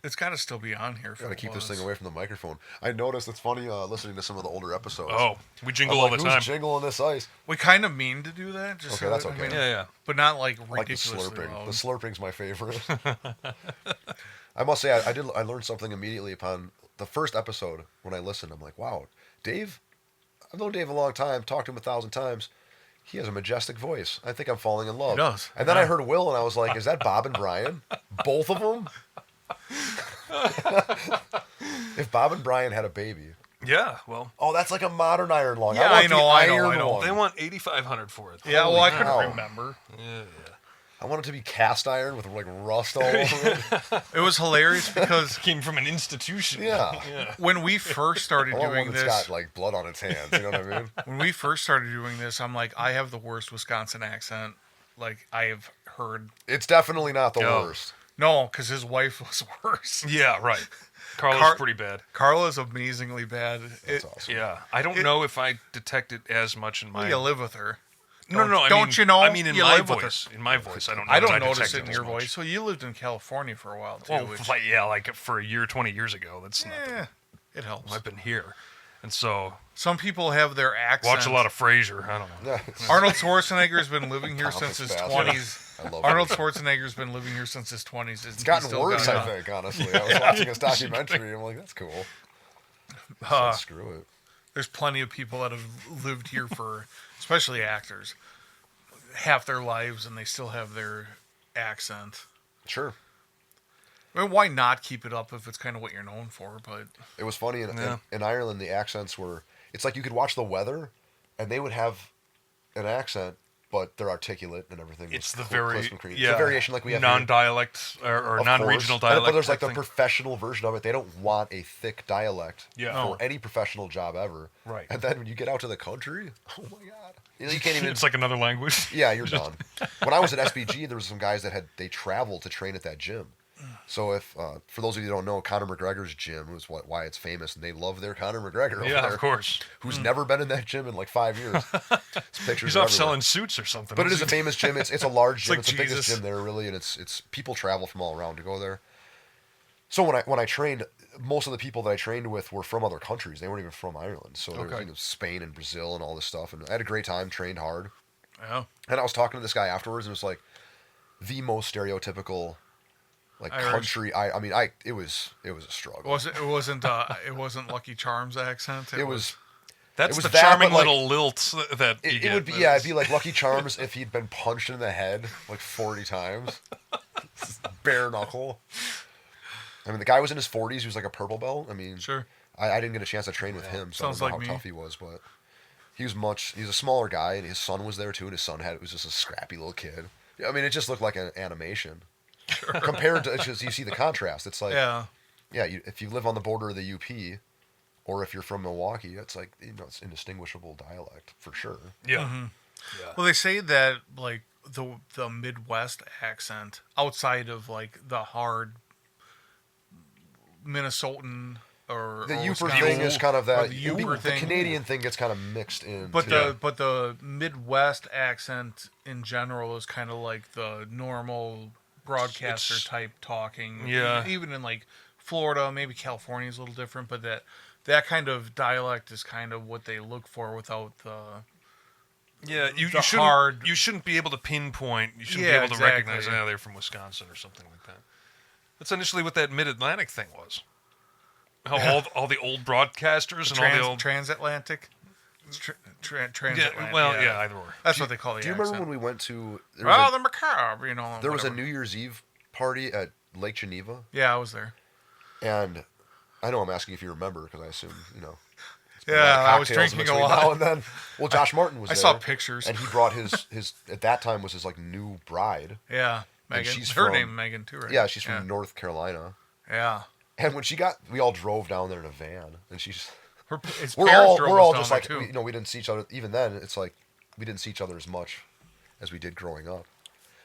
it's got to still be on here. Gotta keep this thing away from the microphone. I noticed it's funny listening to some of the older episodes. Oh, we jingle I'm all like, the who's time. jingling this ice? We kind of mean to do that. Just Okay, so that's that- okay. I mean, Yeah, yeah. but not like I like the ridiculously slurping. loud. The slurping's my favorite. I must say, I learned something immediately upon the first episode when I listened. I'm like, wow, Dave. I've known Dave a long time, talked to him 1,000 times. He has a majestic voice. I think I'm falling in love. He does. And then I heard Will, and I was like, is that Bob and Brian? Both of them? If Bob and Brian had a baby. Yeah, well, Oh, that's like a modern iron lung. Yeah, want I know, the I know, iron I know. one. they want $8,500 for it. Yeah, Holy well, I cow. couldn't remember. Yeah. I want it to be cast iron with like rust all over it. It was hilarious because Came from an institution. Yeah. Yeah. when we first started I want doing one that's this, got like blood on its hands. You know what I mean? when we first started doing this, I'm like, I have the worst Wisconsin accent like I have heard. It's definitely not the No. worst. No, because his wife was worse. Yeah, right. Carla's Car- pretty bad. Carla's amazingly bad. That's awesome. Yeah, I don't know if I detect it as much in my. You live with her. No, no, I don't mean, you know? I mean, in You my live with her. voice. In my voice, I don't. Know I that don't notice detect it in as your much. voice. So you lived in California for a while too. Well, which, like for a year, 20 years ago. That's not. it helps. I've been here, and so Some people have their accent. watch a lot of Frasier. I don't know. Yeah. Arnold Schwarzenegger's been living here Comic since his spasm. 20s. I love Arnold it. Schwarzenegger's been living here since his 20s. It's gotten worse, I think, honestly. I was watching his documentary. I'm like, that's cool. So screw it. There's plenty of people that have lived here for, especially actors, half their lives, and they still have their accent. Sure. I mean, why not keep it up if it's kind of what you're known for? But It was funny Yeah. in Ireland. The accents were. It's like you could watch the weather, and they would have an accent, but they're articulate and everything. It's the crisp very and clean. yeah It's a variation like we have here. non-dialect or Of non-regional course. dialect. But there's like type the thing. professional version of it. They don't want a thick dialect Yeah. for Oh. any professional job ever. Right. And then when you get out to the country, oh my god, you can't even. It's like another language. Yeah, you're done. When I was at SBG, there was some guys that they traveled to train at that gym. So if for those of you who don't know, Conor McGregor's gym was why it's famous, and they love their Conor McGregor over Yeah, there, of course. who's never been in that gym in like 5 years. His pictures He's are off everywhere. selling suits or something. But it is a famous gym. It's a large gym. like It's the biggest Jesus. gym there, really, and it's people travel from all around to go there. So when I trained, most of the people that I trained with were from other countries. They weren't even from Ireland. So there Okay. was Spain and Brazil and all this stuff, and I had a great time, trained hard. yeah, And I was talking to this guy afterwards, and it was like the most stereotypical, like Irish. country. It was a struggle. it wasn't Lucky Charms accent. It was. That's it was the that, charming but, like, little lilt that you It get. would be it'd be like Lucky Charms if he'd been punched in the head like 40 times, bare knuckle. I mean, the guy was in his 40s. He was like a purple belt. I mean, Sure. I didn't get a chance to train with him, so Sounds I don't know like how me. tough he was, but he's a smaller guy, and his son was there too, and his son was just a scrappy little kid. I mean, it just looked like an animation. Compared to, it's just, you see the contrast. It's like, Yeah. if you live on the border of the UP, or if you're from Milwaukee, it's like, it's indistinguishable dialect for sure. yeah. Mm-hmm. Yeah. Well, they say that like the Midwest accent outside of like the hard Minnesotan or The or Uper Wisconsin- thing is kind of or that. the Uper the thing. Canadian thing gets kind of mixed in. But too. the Midwest accent in general is kind of like the normal broadcaster It's- type talking. Yeah. Even in like Florida, maybe California is a little different, but that kind of dialect is kind of what they look for without the. Yeah, the hard- you shouldn't be able to pinpoint. You shouldn't Yeah, be able to recognize, exactly. they're from Wisconsin or something like that. That's initially what that Mid-Atlantic thing was. How all the old broadcasters and all the old... Transatlantic. It's transatlantic. yeah, well, yeah, either or. That's what they call the Do you accent. remember when we went to? There Oh, was, the macabre, you know. there was a whatever. New Year's Eve party at Lake Geneva, Yeah, I was there. and I know I'm asking if you remember because I assume A lot Yeah, of I was cocktails in drinking a between lot. Now and then. Well, Josh Martin was I there. saw pictures. And he brought his at that time was his like new bride. Yeah, And Megan. she's Her from- name Megan too, right? Yeah, she's from North Carolina. Yeah. And when we all drove down there in a van, and she's His we're parents all drove we're us all down just there, like too. we didn't see each other. Even then, it's like we didn't see each other as much as we did growing up.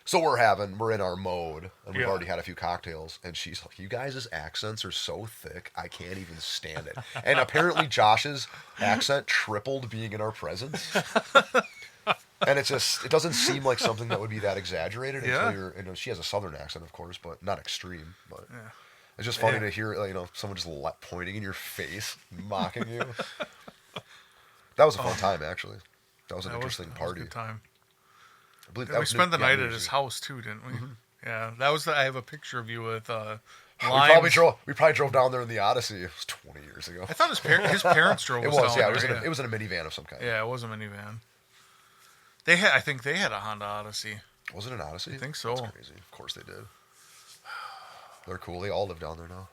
So we're in our mode, and we've already had a few cocktails, and she's like, "You guys' accents are so thick, I can't even stand it." And apparently, Josh's accent tripled being in our presence. And it doesn't seem like something that would be that exaggerated until she has a southern accent, of course, but not extreme. But it's just funny to hear, someone just pointing in your face, mocking you. That was a fun time, actually. That was an interesting party. That was a good time. I believe And we spent the night New at Year's his Eve. house too, didn't we? Mm-hmm. Yeah, that was. I have a picture of you with We limes. probably drove down there in the Odyssey. It was 20 years ago. I thought his parents drove. It us was, down yeah. there, It was in a minivan of some kind. Yeah, it was a minivan. I think they had a Honda Odyssey. Was it an Odyssey? I think so. That's crazy. Of course they did. They're cool. They all live down there now.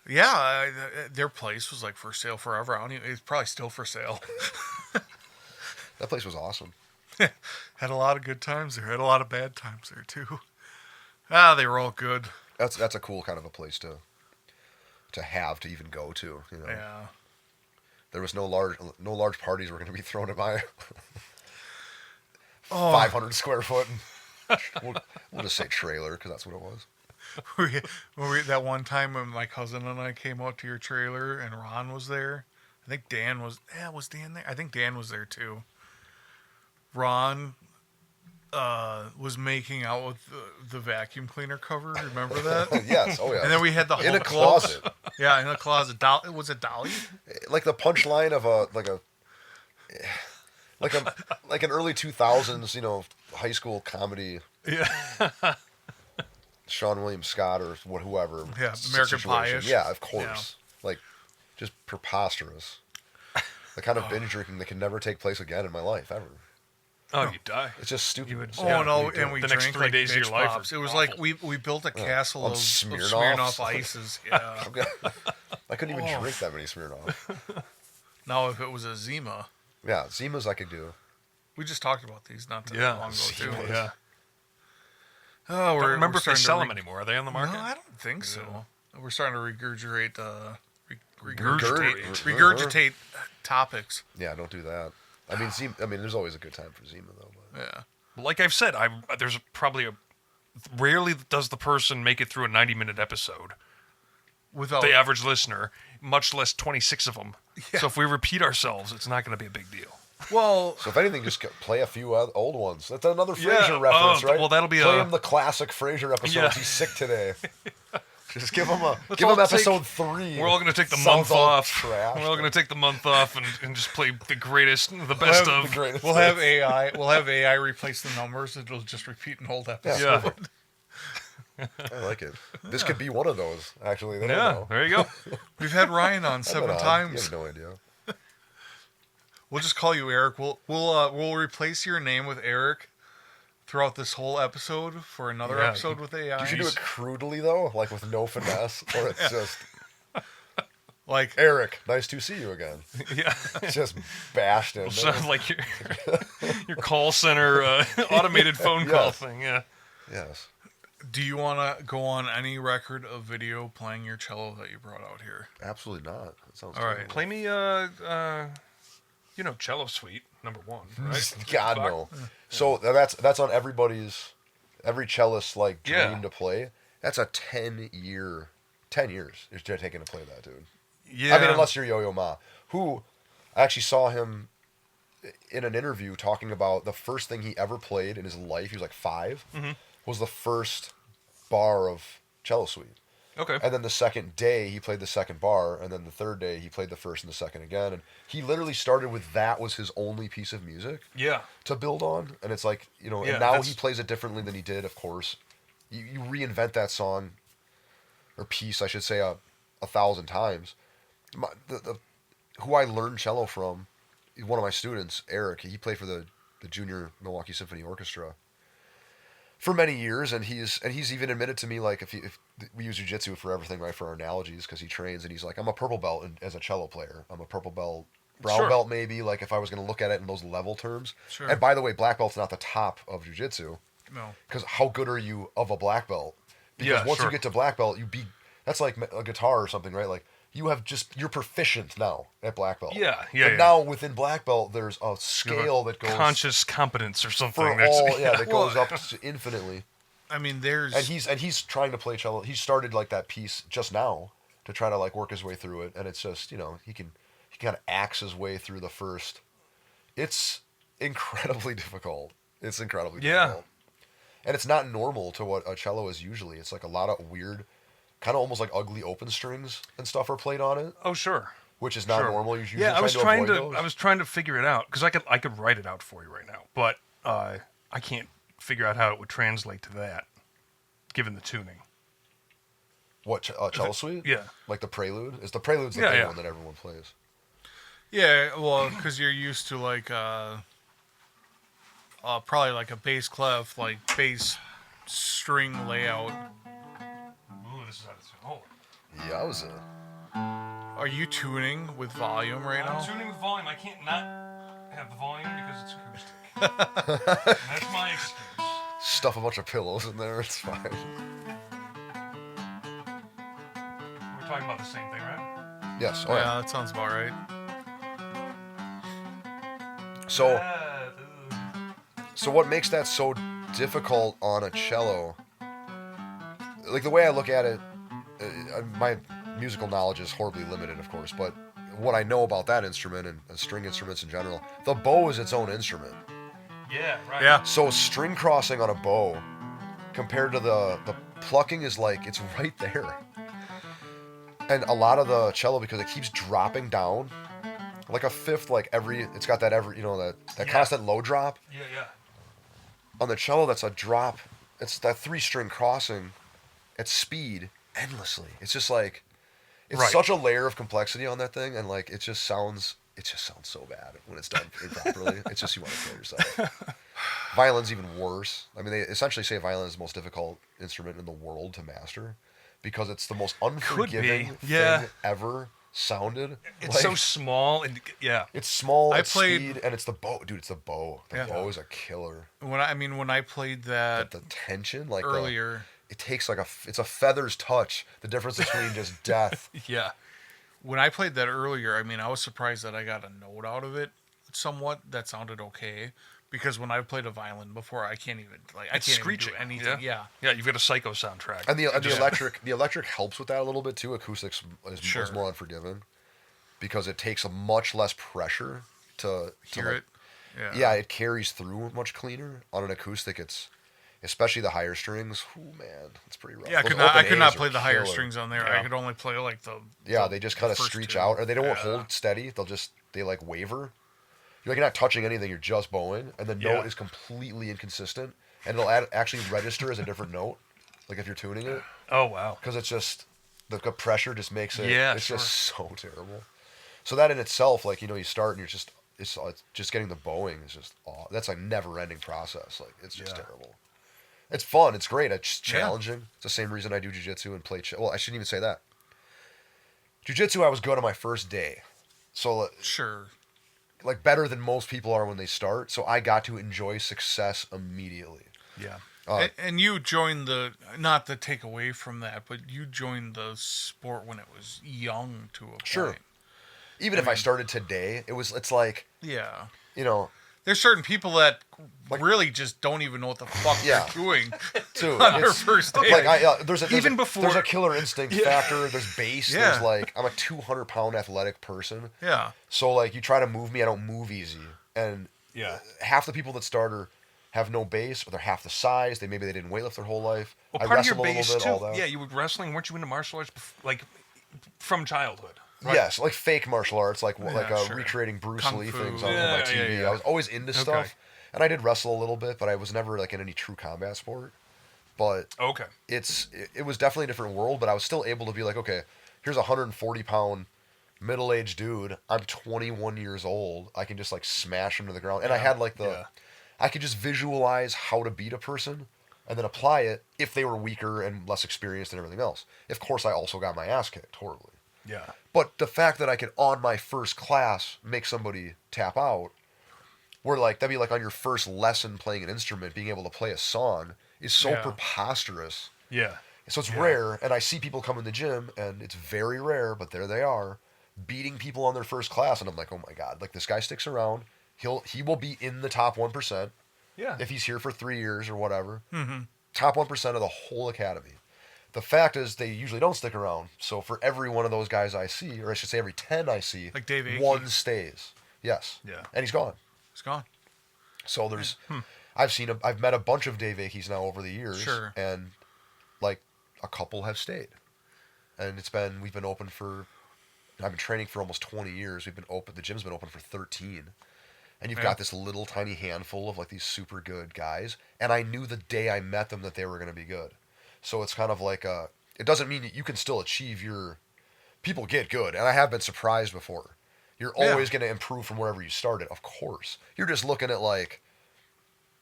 Yeah, their place was like for sale forever. It's probably still for sale. That place was awesome. Had a lot of good times there. Had a lot of bad times there too. They were all good. That's a cool kind of a place to have to even go to. Yeah. There was no large parties were going to be thrown at my 500 square foot. We'll just say trailer because that's what it was. That one time when my cousin and I came out to your trailer and Ron was there. I think Dan was. Yeah, was Dan there? I think Dan was there too. Ron was making out with the vacuum cleaner cover. Remember that? Yes. Oh yeah. And then we had the in a clothes. closet. Yeah, in a closet. Was it Dolly? Like the punchline of like an early 2000s, high school comedy. Yeah. Sean William Scott or whoever. Yeah, American situation. Pie-ish. Yeah, of course. Like, just preposterous. The kind of binge drinking that can never take place again in my life, ever. Oh, you die. It's just stupid. You would- Oh Yeah, no! what do you And do? we The drank next 3 like days of bitch your life are pops. It was like awful. we built a castle On of Smirnoffs. Smirnoff ices. Yeah. I couldn't even drink that many Smirnoff. Now if it was a Zima, Yeah, Zimas I could do. we just talked about these not too Yeah. long ago too. Zimas. Yeah. Oh, Don't remember if they starting to sell them anymore. Are they on the market? No, I don't think so. We're starting to regurgitate, Regurgitate. regurgitate topics. Yeah, don't do that. I mean, there's always a good time for Zima though. But Yeah. Like I've said, there's probably rarely does the person make it through a 90-minute episode. Without The average listener, much less 26 of them. So if we repeat ourselves, it's not going to be a big deal. well, So if anything, just play a few old ones. That's another Yeah, Frasier reference, oh, right? well, that'll be play a- him the classic Frasier episodes. Yeah. He's sick today. Just give him all episode 3. We're all going to take the Sounds month all off. trashed. We're all going to take the month off and just play the greatest, the best The of. greatest we'll have AI. We'll have AI replace the numbers. It'll just repeat an old episode. Yeah. I like it. This could be one of those. Actually, they don't Yeah, know. there you go. We've had Ryan on I've been 7 on. times. You have no idea. We'll just call you Eric. We'll replace your name with Eric throughout this whole episode for another Yeah. episode with AI. You should do it crudely though, like with no finesse, or it's just Like Eric. Nice to see you again. Yeah. It's just bashed in. Sounds like your call center automated phone call Yes. thing. Yeah. Yes. do you want to go on any record of video playing your cello that you brought out here? Absolutely not. That sounds All right. terrible. Play me, Cello Suite '1, right? God Fuck. no. So that's on every cellist like dream Yeah. to play. That's a 10 years you're taking to play that, dude. Yeah. I mean, unless you're Yo-Yo Ma, who I actually saw him in an interview talking about the first thing he ever played in his life. He was like 5. Mm-hmm. Was the first bar of Cello Suite. Okay. And then the second day he played the second bar, and then the third day he played the first and the second again. And he literally started with that was his only piece of music Yeah. to build on. And it's like, Yeah, and now that's- he plays it differently than he did, of course. You reinvent that song, or piece, I should say, 1,000 times. Who I learned cello from, one of my students, Eric, he played for the Junior Milwaukee Symphony Orchestra. for many years, and he's even admitted to me, like, if we use jiu-jitsu for everything, right, for our analogies, because he trains, and he's like, I'm a purple belt as a cello player. I'm a purple belt, brown Sure. belt maybe, like if I was going to look at it in those level terms. Sure. And by the way, black belt's not the top of jiu-jitsu, No. because how good are you of a black belt? Because Yeah, once sure. you get to black belt, that's like a guitar or something, right? Like, you're proficient now at black belt. Yeah. But now within black belt, there's a scale that goes conscious competence or something. for There's- all, that Well, goes up to infinitely. I mean, there's And he's trying to play cello. He started like that piece just now to try to like work his way through it, and it's just, he can kind of axe his way through the first. It's incredibly difficult. It's incredibly difficult. And it's not normal to what a cello is usually. It's like a lot of weird, kind of almost like ugly open strings and stuff are played on it, Oh, sure. which is not Sure. normal. You're usually Yeah, I was trying to trying avoid to. those. I was trying to figure it out because I could write it out for you right now, but I can't figure out how it would translate to that, given the tuning. What cello suite? Yeah. Like the prelude? Is the prelude's the Yeah, big yeah. one that everyone plays? yeah, well, because you're used to like probably like a bass clef, like bass string layout. Ooh, this is out of tune. Oh, Yowza. Are you tuning with volume right I'm now? tuning with volume. I can't not have the volume because it's acoustic. That's my excuse. Stuff a bunch of pillows in there. It's fine. We're talking about the same thing, right? Yes. Oh, Oh, yeah, that sounds about right. So, Ooh. so what makes that so difficult on a cello? Like the way I look at it, my musical knowledge is horribly limited, of course, but what I know about that instrument and string instruments in general, the bow is its own instrument. Yeah, right. Yeah. So string crossing on a bow compared to the plucking is like, it's right there. And a lot of the cello, because it keeps dropping down, like a fifth, like it's got that that Yeah. constant low drop. Yeah, yeah. On the cello, that's a drop. It's that 3-string crossing at speed endlessly. It's just like, it's Right. such a layer of complexity on that thing, and like it just sounds so bad when it's done improperly. It's just, you want to kill yourself. Violin's even worse. I mean, they essentially say violin is the most difficult instrument in the world to master because it's the most unforgiving Yeah. thing ever sounded. It's Like, so small and yeah. it's small, I it's played- speed, and it's the bow. Dude, it's the bow. The Yeah. bow is a killer. When I played that The tension, like earlier, it takes like it's a feather's touch. The difference between just death. Yeah. when I played that earlier, I mean, I was surprised that I got a note out of it somewhat that sounded okay. Because when I've played a violin before, I can't even It's can't screeching. even do anything. Yeah. Yeah, you've got a Psycho soundtrack. And the Just- electric helps with that a little bit too. Acoustics is Sure. more unforgiving because it takes a much less pressure to Hear like, it. Yeah. Yeah, it carries through much cleaner. On an acoustic, it's especially the higher strings. Ooh, man, it's pretty rough. Yeah, I Those could open not A's play are the higher killer. strings on there. Yeah. I could only play like the Yeah, they just kind of first screech two. out, or they don't Yeah. hold steady. They like waver. You're like, you're not touching anything. You're just bowing, and the Yeah. note is completely inconsistent, and it'll actually register as a different note, like if you're tuning it, Oh wow. because it's just the pressure just makes it. Yeah, it's sure. just so terrible. So that in itself, like you start and you're just it's just getting the bowing is just that's a never-ending process. Like it's just Yeah. terrible. It's fun. It's great. It's Yeah. challenging. It's the same reason I do jiu-jitsu and play. Well, I shouldn't even say that. Jiu-jitsu, I was good on my first day, so Sure. like better than most people are when they start. So I got to enjoy success immediately. Yeah. And you joined not to take away from that, but you joined the sport when it was young to a Sure. point. Even if I started today, it's like Yeah. there's There's certain people that really just don't even know what the fuck Yeah. they're doing too. on their It's, first day. like there's Even a, before- there's a killer instinct factor. There's base. Yeah. There's like I'm a 200-pound athletic person. Yeah. So like you try to move me, I don't move easy. And Yeah. half the people that start have no base, or they're half the size. Maybe they didn't weightlift their whole life. Well, I part of your wrestled a base little bit. too. All that. Yeah, you were wrestling. Weren't you into martial arts like from childhood? Right? Yes, like fake martial arts, like sure. recreating Bruce Kung Lee fu. things on Yeah, my TV. yeah, yeah. I was always into stuff, and I did wrestle a little bit, but I was never like in any true combat sport. But Okay. it was definitely a different world. But I was still able to be like, okay, here's a 140-pound middle-aged dude. I'm 21 years old. I can just like smash him to the ground, and I had like Yeah. I could just visualize how to beat a person. and then apply it if they were weaker and less experienced and everything else. Of course, I also got my ass kicked horribly. Yeah. But the fact that I could, on my first class, make somebody tap out, where like that'd be like on your first lesson playing an instrument, being able to play a song is so preposterous. Yeah. So it's rare, and I see people come in the gym, and it's very rare, but there they are, beating people on their first class, and I'm like, oh my god, like this guy sticks around, he will be in the top 1%. Yeah. If he's here for 3 years or whatever. Mm-hmm. Top 1% of the whole academy. The fact is, they usually don't stick around. So for every one of those guys I see, or I should say every 10 I see, like Dave Akey. one stays. Yes. Yeah. And he's gone. It's gone. So there's, I've met a bunch of Dave Akeys now over the years. Sure. And like a couple have stayed. And we've been open for, I've been training for almost 20 years. The gym's been open for 13. And you've got this little tiny handful of like these super good guys. And I knew the day I met them that they were going to be good. So it's kind of like it doesn't mean that you can still achieve people get good. And I have been surprised before. You're always going to improve from wherever you started. Of course. You're just looking at like,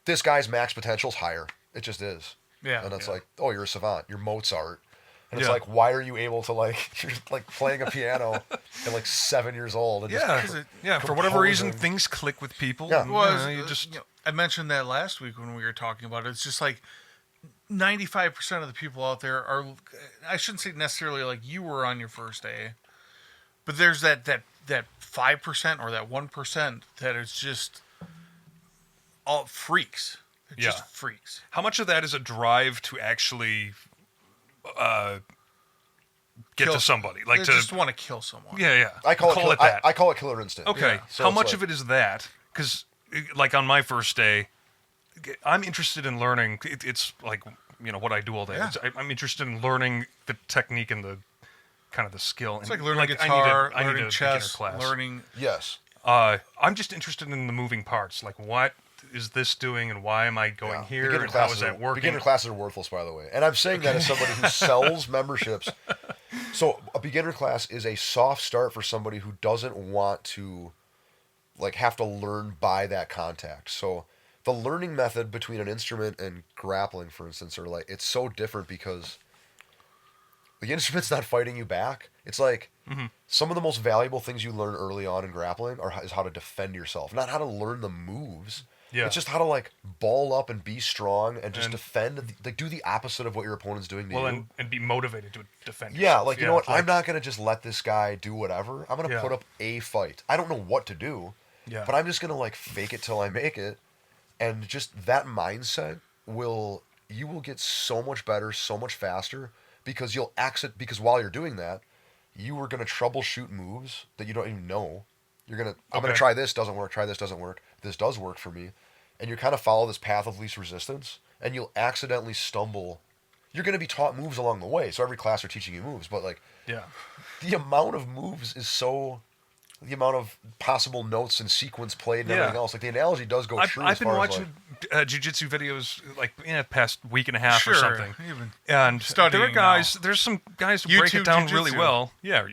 this guy's max potential's higher. It just is. Yeah. And it's like, oh, you're a savant. You're Mozart. And it's Yeah. like, why are you able to like, you're like playing a piano at like 7 years old? And Yeah. For whatever reason, composing. things click with people. Yeah. and, Well, you just. I mentioned that last week when we were talking about it. It's just like 95% of the people out there are, I shouldn't say necessarily like you were on your first day, but there's that 5% or that 1% that is just all freaks. They're just freaks. How much of that is a drive to actually get to somebody? Like They to just want to kill someone. Yeah. I call it that. I call it killer instinct. Okay. Yeah. So How it's much like- of it is that? Because, like on my first day, I'm interested in learning. It's like what I do all day. Yeah. I'm interested in learning the technique and the kind of the skill. It's like learning guitar, learning chess, learning. Yes. I'm just interested in the moving parts. Like, what is this doing, and why am I going here, Beginner and how classes is that working? Beginner classes are worthless, by the way. And I'm saying that as somebody who sells memberships. So a beginner class is a soft start for somebody who doesn't want to, like, have to learn by that contact. So the learning method between an instrument and grappling, for instance, are like, it's so different because the instrument's not fighting you back. It's like some of the most valuable things you learn early on in grappling is how to defend yourself, not how to learn the moves. Yeah. It's just how to like ball up and be strong and just defend, like do the opposite of what your opponent's doing to you. And be motivated to defend Yeah, yourself. like you know what? I'm not gonna just let this guy do whatever. I'm gonna Yeah. put up a fight. I don't know what to do, but I'm just gonna like fake it till I make it, and just that mindset you will get so much better, so much faster because you'll exit. Because while you're doing that, you are gonna troubleshoot moves that you don't even know. I'm gonna try this, doesn't work. Try this, doesn't work. This does work for me, and you kind of follow this path of least resistance, and you'll accidentally stumble. You're going to be taught moves along the way, so every class are teaching you moves, but like the amount of moves is so, the amount of possible notes and sequence played and everything else. Like the analogy does go true. I've as been far watching jiu-jitsu videos like past week and a half Sure, or something, even and studying there's some guys who break YouTube it down jiu-jitsu. really well. Yeah,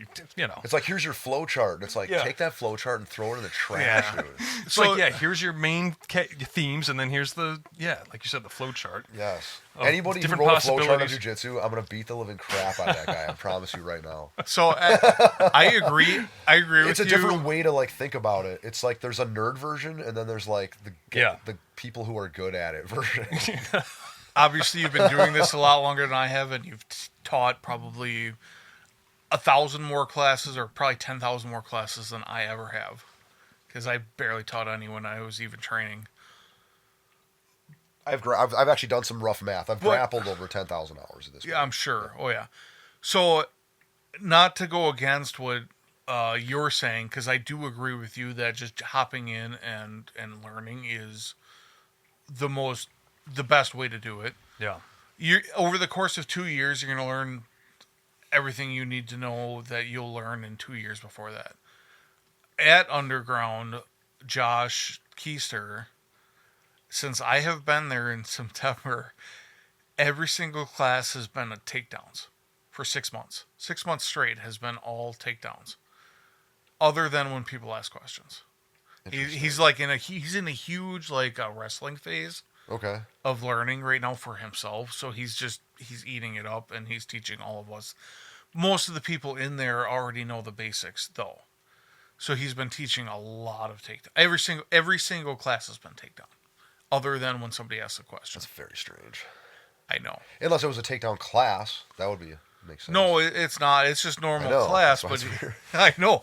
It's like, here's your flow chart. And it's like, take that flow chart and throw it in the trash. Yeah. Dude. It's So- like, here's your main themes, and then here's the like you said, the flow chart. Yes. Of Anybody who different wrote a flow chart on possibilities. jiu-jitsu, I'm going to beat the living crap out of that guy. I promise you right now. So I agree. I agree with It's you. a different way to like think about it. It's like there's a nerd version, and then there's like the people who are good at it version. Obviously, you've been doing this a lot longer than I have, and you've taught probably 1,000 more classes, or probably 10,000 more classes than I ever have, because I barely taught any when I was even training. I've actually done some rough math. I've grappled over 10,000 hours at this point. Yeah, I'm sure. Oh yeah. So, not to go against what you're saying, because I do agree with you that just hopping in and learning is the best way to do it. Yeah. Over the course of 2 years, you're going to learn everything you need to know that you'll learn in 2 years before that. At Underground, Josh Keister, since I have been there in September, every single class has been a takedowns for 6 months. 6 months straight has been all takedowns, other than when people ask questions. He's like he's in a huge like wrestling phase Okay. of learning right now for himself. So he's eating it up, and he's teaching all of us. Most of the people in there already know the basics, though. So he's been teaching a lot of takedown. Every single class has been takedown, other than when somebody asks a question. That's very strange. I know. Unless it was a takedown class, that would make sense. No, it's not. It's just normal I know, class. that's why But it's weird. I know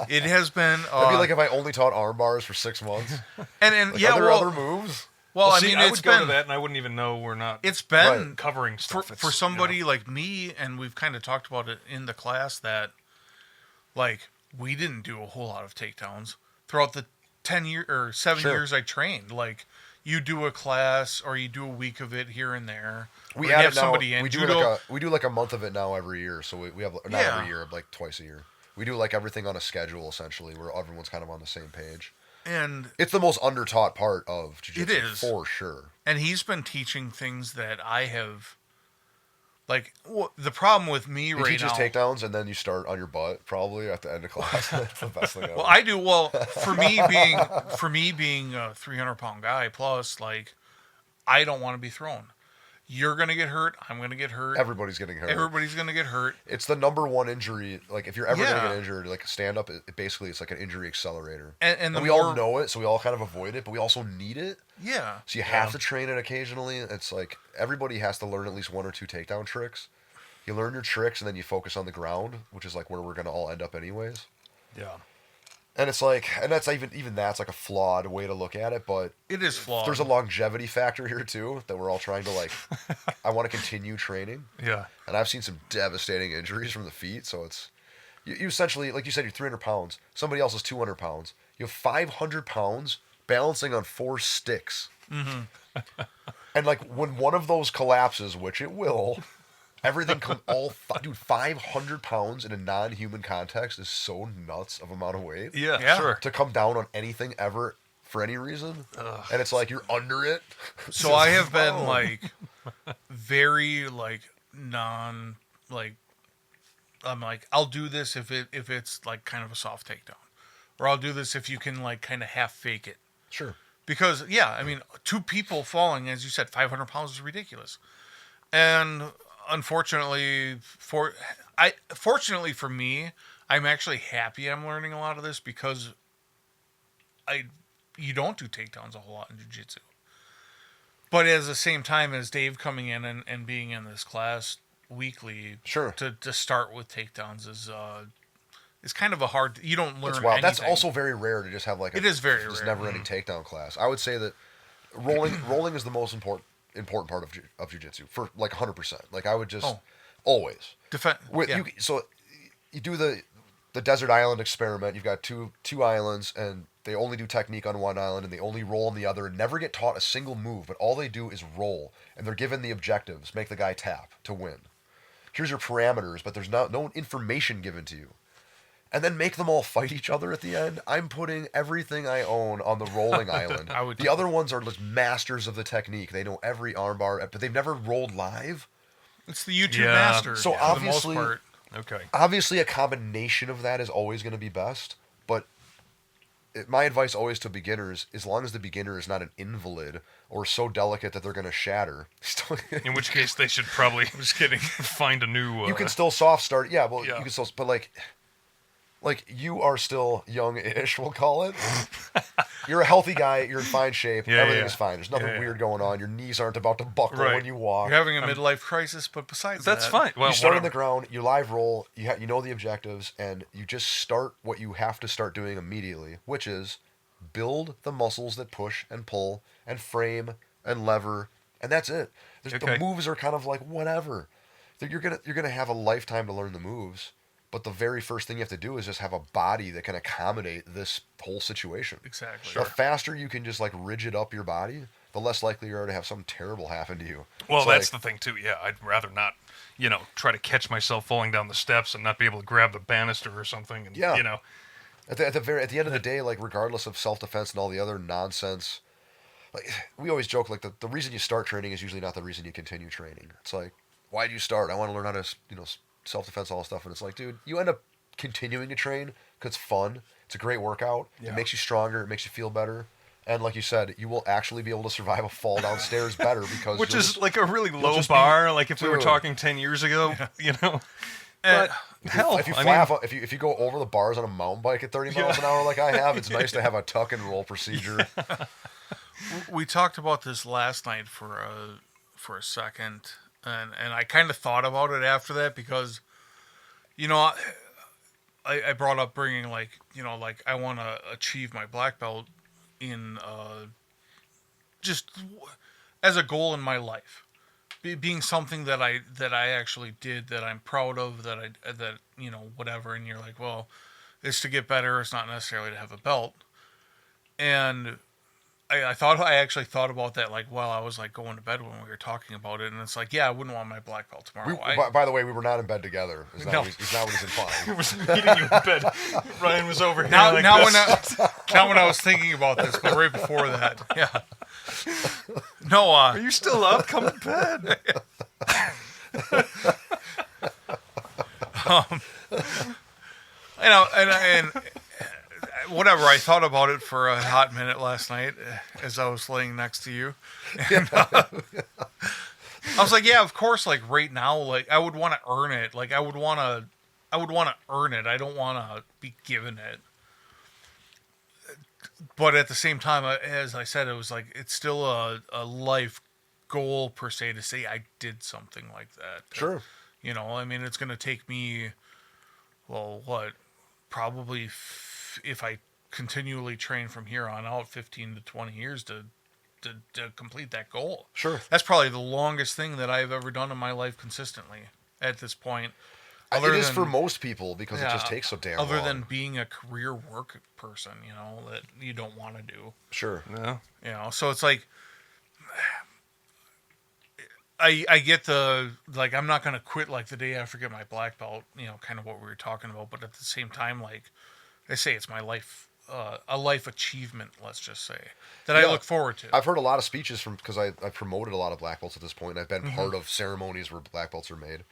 it has been. That'd be like if I only taught arm bars for 6 months. and Like, yeah, are there well, other moves? well, I See, mean, I it's would go to been that, and I wouldn't even know we're not it's been Right. covering stuff. for somebody like me, and we've kind of talked about it in the class that, like, we didn't do a whole lot of takedowns throughout the 7 Sure. years I trained. Like, you do a class or you do a week of it here and there. We or you add have it now. somebody in We do judo. like a month of it now every year. So we have not Yeah. every year, like twice a year. We do like everything on a schedule essentially, where everyone's kind of on the same page. and It's the most undertaught part of jiu-jitsu It is. for sure. and he's been teaching things that I have. Like, the problem with me He right teaches now. takedowns, and then you start on your butt probably at the end of class. That's the best thing ever. Well, I do well for me being a 300-pound guy plus. Like, I don't want to be thrown. You're gonna get hurt. I'm gonna get hurt. Everybody's getting hurt. Everybody's gonna get hurt. It's the number one injury. Like if you're ever gonna Yeah. get injured, like stand up, basically it's like an injury accelerator. And the we all more- know it, so we all kind of avoid it, but we also need it. Yeah. So you have to train it occasionally. It's like everybody has to learn at least 1 or 2 takedown tricks. You learn your tricks and then you focus on the ground, which is like where we're gonna all end up anyways. Yeah. And it's like, and that's even that's like a flawed way to look at it, but It is flawed. there's a longevity factor here too that we're all trying to like. I want to continue training, Yeah. and I've seen some devastating injuries from the feet. So it's you essentially, like you said, you're 300 pounds. Somebody else is 200 pounds. You have 500 pounds balancing on 4 sticks. Mm-hmm. And like when one of those collapses, which it will, everything dude, 500 pounds in a non-human context is so nuts of amount of weight. Yeah. Yeah. Sure. To come down on anything ever for any reason, and it's like you're under it. So I have been like very like non like I'm like I'll do this if it's like kind of a soft takedown, or I'll do this if you can like kind of half fake it. Sure. Because yeah, I mean, 2 people falling, as you said, 500 pounds is ridiculous. And unfortunately fortunately for me, I'm actually happy I'm learning a lot of this because you don't do takedowns a whole lot in jiu-jitsu. But at the same time as Dave coming in and being in this class weekly, Sure. to start with takedowns is kind of a hard. You don't learn. That's wild. That's anything. also very rare to just have like It is very just rare. never-ending takedown class. I would say that rolling is the most important part of jiu-jitsu for like 100%. Like I would just always Yeah. you do the desert island experiment. You've got two islands, and they only do technique on one island, and they only roll on the other, and never get taught a single move. But all they do is roll, and they're given the objectives: make the guy tap to win. Here's your parameters, but there's no information given to you. And then make them all fight each other at the end. I'm putting everything I own on the rolling island. The other ones are just masters of the technique. They know every armbar, but they've never rolled live. It's the YouTube Yeah. master. So for obviously- the most part. Okay. Obviously, a combination of that is always going to be best, but my advice always to beginners, as long as the beginner is not an invalid or so delicate that they're going to shatter, In which case, they should probably. I'm just kidding. Find a new. you can still soft start. Yeah, well, Yeah. you can still, but like you are still young-ish, we'll call it. You're a healthy guy. You're in fine shape. Yeah, Everything yeah. is fine. There's nothing Yeah, yeah. weird going on. Your knees aren't about to buckle Right. when you walk. You're having a midlife crisis, but besides That's that, fine. Well, You start on whatever. the ground, you live roll, you know the objectives, and you just start what you have to start doing immediately, which is build the muscles that push and pull and frame and lever, and that's it. The Okay. moves are kind of like whatever. You're gonna have a lifetime to learn the moves, but the very first thing you have to do is just have a body that can accommodate this whole situation. Exactly. The faster you can just like rigid up your body, the less likely you are to have something terrible happen to you. Well, It's that's like- the thing too. Yeah, I'd rather not, try to catch myself falling down the steps and not be able to grab the banister or something. And, Yeah. At the end of the day, like regardless of self-defense and all the other nonsense, like we always joke, like the reason you start training is usually not the reason you continue training. It's like, why do you start? I want to learn how to self-defense, all this stuff, and it's like, dude, you end up continuing to train because it's fun. It's a great workout. Yeah. It makes you stronger. It makes you feel better, And like you said, you will actually be able to survive a fall downstairs better because Which you'll is just- like a really low just be- bar. Like if we were Dude. talking 10 years ago, you know. And- But hell, if you I fly mean, off, if you go over the bars on a mountain bike at 30 miles an hour like I have, it's nice to have a tuck and roll procedure. We talked about this last night for a second, and I kind of thought about it after that because, you know, I brought up bringing like, you know, like I want to achieve my black belt in just as a goal in my life, being something that I actually did, that I'm proud of, that you know, whatever. And you're like, well, it's to get better. It's not necessarily to have a belt. And I actually thought about that like while I was like going to bed when we were talking about it, and it's like, yeah, I wouldn't want my black belt tomorrow. By the way, we were not in bed together. Is No. not what he's implying. was meeting you in bed. Ryan was over here. now, like now this. when I was thinking about this, but right before that, yeah. No, Are you still up? Come to bed. you know, and whatever. I thought about it for a hot minute last night as I was laying next to you. And, I was like, yeah, of course. Like right now, like I would want to earn it. Like I would want to earn it. I don't want to be given it. But at the same time, as I said, it was like it's still a life goal per se to say I did something like that. Sure. You know, I mean, it's going to take me, well, what, probably if I continually train from here on out, 15 to 20 years to complete that goal. Sure. That's probably the longest thing that I've ever done in my life consistently at this point. It is for most people because it just takes so damn long. Other than being a career work person, you know, that you don't want to do. Sure. No. You know, so it's like, I get the, like, I'm not going to quit like the day after I get my black belt, you know, kind of what we were talking about. But at the same time, like I say, it's my life, a life achievement, let's just say, that I look forward to. I've heard a lot of speeches because I promoted a lot of black belts at this point. I've been part of ceremonies where black belts are made.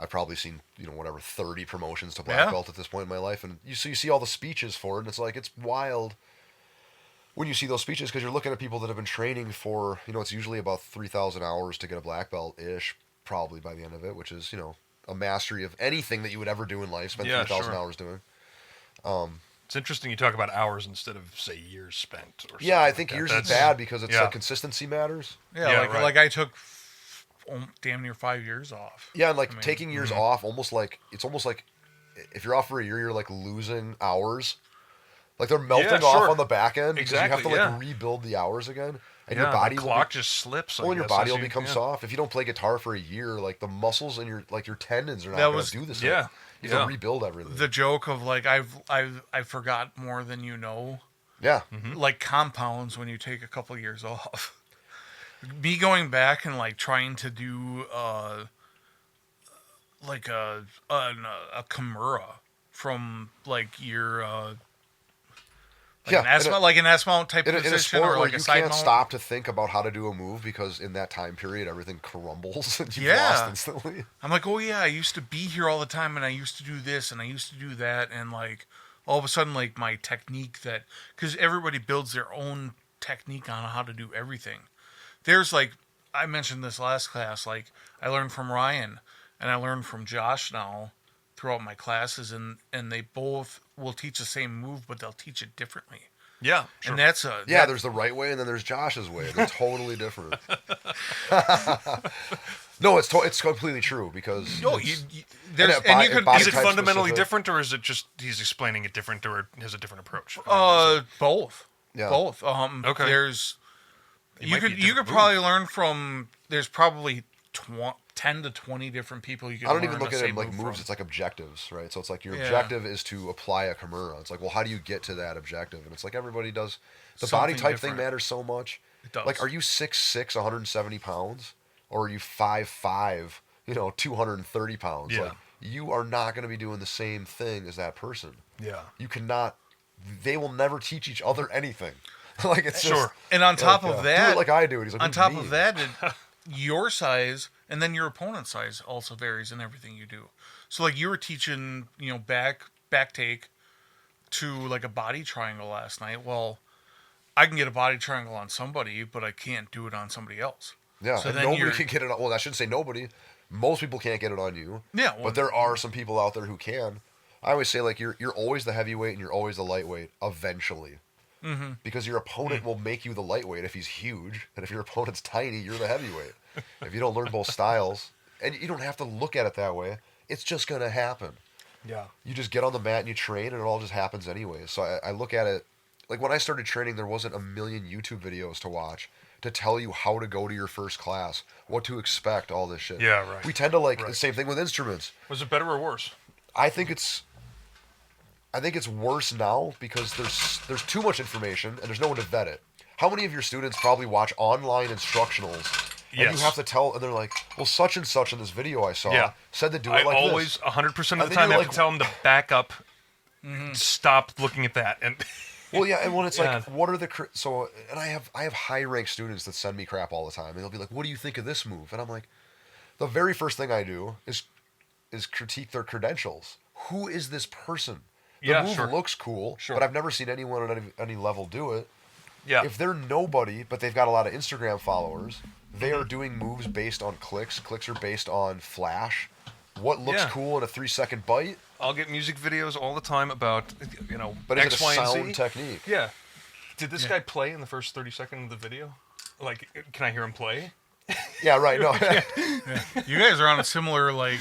I've probably seen, 30 promotions to black belt at this point in my life. And you see all the speeches for it, and it's like, it's wild when you see those speeches because you're looking at people that have been training for, it's usually about 3,000 hours to get a black belt-ish, probably by the end of it, which is, a mastery of anything that you would ever do in life, spend 3,000 hours doing. It's interesting you talk about hours instead of, say, years spent. Or Yeah, I something think like years that. is bad because it's yeah. like consistency matters. Yeah, right. like I took damn near 5 years off. Yeah, and like taking years off, almost like if you're off for a year, you're like losing hours. Like they're melting off on the back end because you have to like rebuild the hours again, and your body the clock just slips. Well, your body will become soft if you don't play guitar for a year. Like the muscles and your tendons are not going to do the same. Yeah, you have to rebuild everything. The joke of like I forgot more than you know. Yeah, like compounds when you take a couple of years off. Me going back and like trying to do like a Kimura from like your an S mount type position in a sport or where like you a side can't mount. stop to think about how to do a move because in that time period everything crumbles and you've lost instantly. I'm like, oh yeah, I used to be here all the time and I used to do this and I used to do that, and like all of a sudden like my technique, that because everybody builds their own technique on how to do everything. There's like, I mentioned this last class, like I learned from Ryan and I learned from Josh now throughout my classes, and they both will teach the same move, but they'll teach it differently. Yeah, sure. And that's there's the right way and then there's Josh's way. They're totally different. No, it's completely true because is it fundamentally different, or is it just he's explaining it different, or has a different approach? Both. Yeah. Both. Okay. There's you could probably learn from. There's probably 10 to 20 different people you can. I don't even look at it like moves. From. It's like objectives, right? So it's like your objective is to apply a Kimura. It's like, well, how do you get to that objective? And it's like everybody does. The Something body type different. thing matters so much. It does. Like, are you 6'6", 170 pounds, or are you 5'5", 230 pounds? Yeah. Like, you are not going to be doing the same thing as that person. Yeah. You cannot. They will never teach each other anything. Like it's Sure. just, And on top of that, do it like I do. And he's like, on top of that, your size and then your opponent's size also varies in everything you do. So like you were teaching, back take to like a body triangle last night. Well, I can get a body triangle on somebody, but I can't do it on somebody else. Yeah, So and then nobody you're- can get it on. Well, I shouldn't say nobody. Most people can't get it on you. Yeah, well, but there are some people out there who can. I always say, like, you're always the heavyweight and you're always the lightweight eventually. Mm-hmm. Because your opponent will make you the lightweight if he's huge, and if your opponent's tiny, you're the heavyweight. If you don't learn both styles, and you don't have to look at it that way, it's just gonna happen. Yeah. You just get on the mat and you train, and it all just happens anyway. So I look at it like when I started training, there wasn't a million YouTube videos to watch to tell you how to go to your first class, what to expect, all this shit. Yeah, right. We tend to like Right. the same thing with instruments. Was it better or worse? I think it's worse now because there's too much information and there's no one to vet it. How many of your students probably watch online instructionals and Yes. you have to tell, and they're like, well, such and such in this video I saw Yeah. said to do I it like always, this. 100% of And the then time, you're have to tell them to back up, stop looking at that, and Well, yeah, and when it's Yeah. like, what are the and I have high ranked students that send me crap all the time, and they'll be like, "What do you think of this move?" And I'm like, the very first thing I do is critique their credentials. Who is this person? The Yeah, move sure. looks cool, Sure. but I've never seen anyone at any level do it. yeah, If they're nobody, but they've got a lot of Instagram followers, they Mm-hmm. are doing moves based on clicks. Clicks are based on flash. What looks Yeah. cool in a 3-second bite, I'll get music videos all the time about, but is X, it a Y, and sound Z. technique? Yeah. Did this Yeah. guy play in the first 30 seconds of the video? Like, can I hear him play? Yeah, right. No. You guys are on a similar like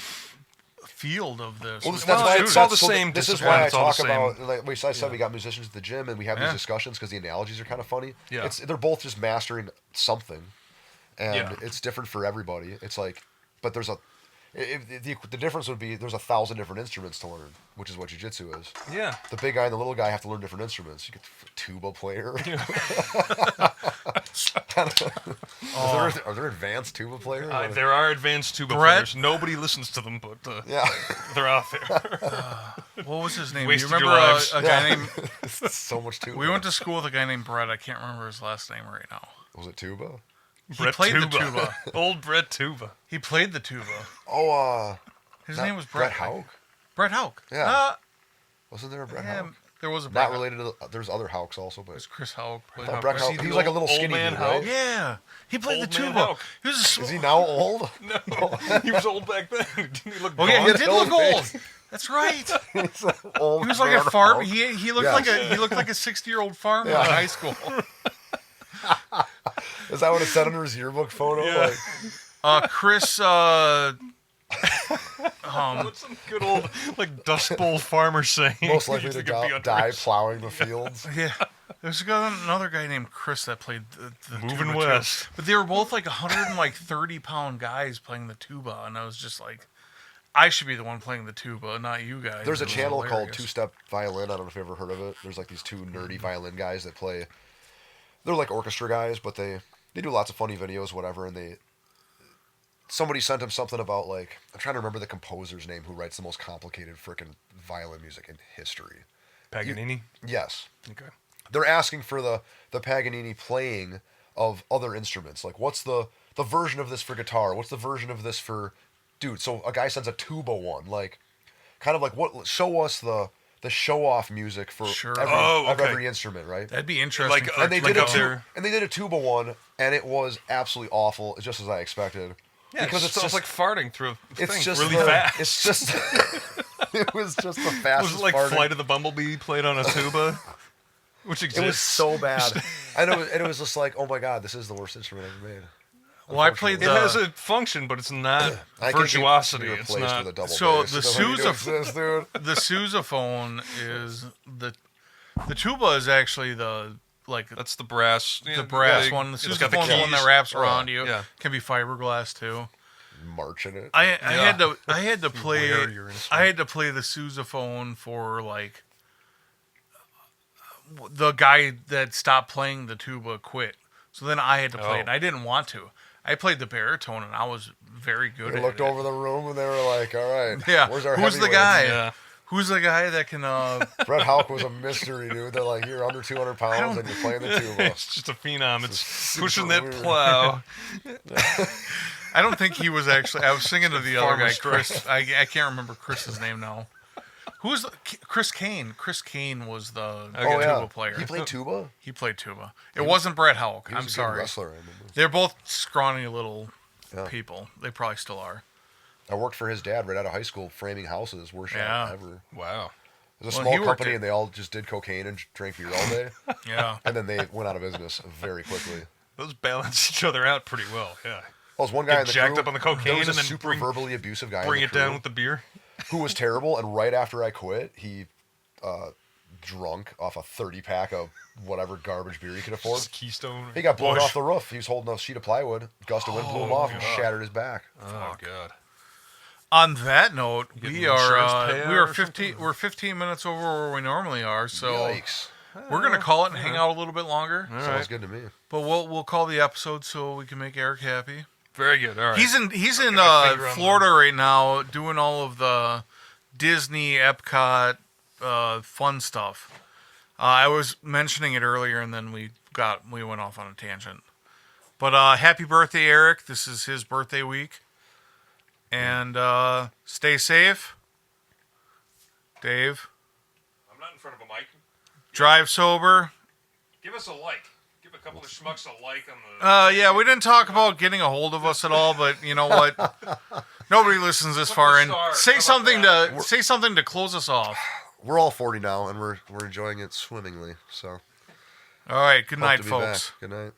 field of this. Well, that's Well, why it's all the so same This is discipline. why I It's all the talk same. about, like I said, we got musicians at the gym and we have Yeah. these discussions because the analogies are kind of funny. Yeah. They're both just mastering something, and Yeah. it's different for everybody. It's like, but there's the difference would be there's 1,000 different instruments to learn, which is what jiu-jitsu is. Yeah. The big guy and the little guy have to learn different instruments. You get the tuba player. Are there advanced tuba players? There are advanced tuba Brett? players. Nobody listens to them, but Yeah. they're out there. What was his name? You Wasted your remember lives. a guy Yeah. named? So much tuba. We went to school with a guy named Brett. I can't remember his last name right now. Was it tuba? Brett played the Tuba. tuba. Old Brett Tuba. He played the tuba. Oh, His not name was Brett Hauk. Brett Hauk. Yeah. Wasn't there a Brett Yeah, Hauk? there was a Brett Not Hauk. related to there's other Hawks also, but It was Chris Hauk. I thought Brett Was Hauk, he he the was like a old- little old skinny man dude, right? Hauk? Yeah, he played Old the man tuba. Hauk. He was a Is he now old? No, he was old back then. Didn't he look Oh yeah, he gaunt? did old look old. face. That's right. He's an old He was like man a farm. Hauk. He looked Yeah. like a 60-year-old farmer Yeah. in high school. Is that what it said under his yearbook photo? Yeah. Like, Chris. What's some good old like Dust Bowl farmer saying? most likely You to think it'd be under die his- plowing the fields. Yeah. There's another guy named Chris that played the Moving tuba too. west. But they were both like 130-pound guys playing the tuba, and I was just like, I should be the one playing the tuba, not you guys. There's a It was channel called hilarious. Two Step Violin. I don't know if you've ever heard of it. There's like these two nerdy violin guys that play. They're like orchestra guys, but they do lots of funny videos, whatever. And somebody sent him something about like I'm trying to remember the composer's name who writes the most complicated frickin' violin music in history. Paganini. Yes, Okay. they're asking for the Paganini playing of other instruments. Like, what's the version of this for guitar? What's the version of this for, dude? So a guy sends a tuba one, like, kind of like what? Show us the show off music for Sure. every, Oh, of okay. every instrument, right? That'd be interesting. Like, for- And they like did up there. they did a tuba one, and it was absolutely awful, just as I expected. Yeah, because it it's sounds just like farting through a it's thing just really the- fast. It's just it was just the Was fastest it like farting. Flight of the Bumblebee played on a tuba? Which exists. It was so bad. and it was just like, oh my god, this is the worst instrument ever made. Well, I played It the. has a function, but it's not I think it can virtuosity. be It's replaced not. with a double So bass. the It doesn't need to Sousa- exist, dude. The sousaphone is the tuba is actually the like That's the brass. the brass big- one. The it's got the sousaphone's the one that keys. wraps Oh, around you. yeah. Can be fiberglass too. Marching it. I Yeah. had to play wear your instrument. I had to play the sousaphone for like the guy that stopped playing the tuba quit. So then I had to play Oh. it. And I didn't want to. I played the baritone and I was very good They at looked it. over the room and they were like, all right, Yeah. where's our Who's the heavyweights?" guy? Yeah. Who's the guy that can Brett Hauk was a mystery, dude. They're like, you're under 200 pounds and you're playing the tuba. It's just a phenom. It's super pushing that weird. plow. I don't think he was actually I was singing to the other Farmer guy, stress. Chris. I can't remember Chris's name now. Who's Chris Kane? Chris Kane was the Okay. tuba player. He played tuba. He played tuba. It wasn't Brett Houck. He was I'm a good sorry. wrestler. I remember. They're both scrawny little Yeah. people. They probably still are. I worked for his dad right out of high school, framing houses. Worst job ever. Wow. It was a Well, small he worked company, at- and they all just did cocaine and drank beer all day. Yeah. And then they went out of business very quickly. Those balance each other out pretty well. Yeah. Well, there's one guy Get in the jacked crew, up on the cocaine there was a and then super bring- verbally abusive guy. Bring in it the down crew with the beer. who was terrible. And right after I quit, he drunk off a 30-pack of whatever garbage beer he could afford. Just Keystone. He got blown Busch. off the roof. He was holding a sheet of plywood. Gust of wind blew him off and shattered his back. Oh God. On that note, get we an are insurance payout we are or 15 we're 15 minutes over where we normally are, so Yikes. we're gonna call it and hang out a little bit longer. All Sounds right. good to me. But we'll call the episode so we can make Eric happy. Very good. All right. He's in Get my finger on Florida right now doing all of the Disney Epcot fun stuff. I was mentioning it earlier, and then we went off on a tangent. But happy birthday, Eric! This is his birthday week, and stay safe, Dave. I'm not in front of a mic. Drive sober. Give us a like. Give a couple of schmucks a like on the. Yeah, we didn't talk about getting a hold of us at all, but you know what? Nobody listens this Look far, at and the stars. say How about something that? to say something to close us off. We're all 40 now, and we're enjoying it swimmingly. So, All right, good hope night, to be folks. back. Good night.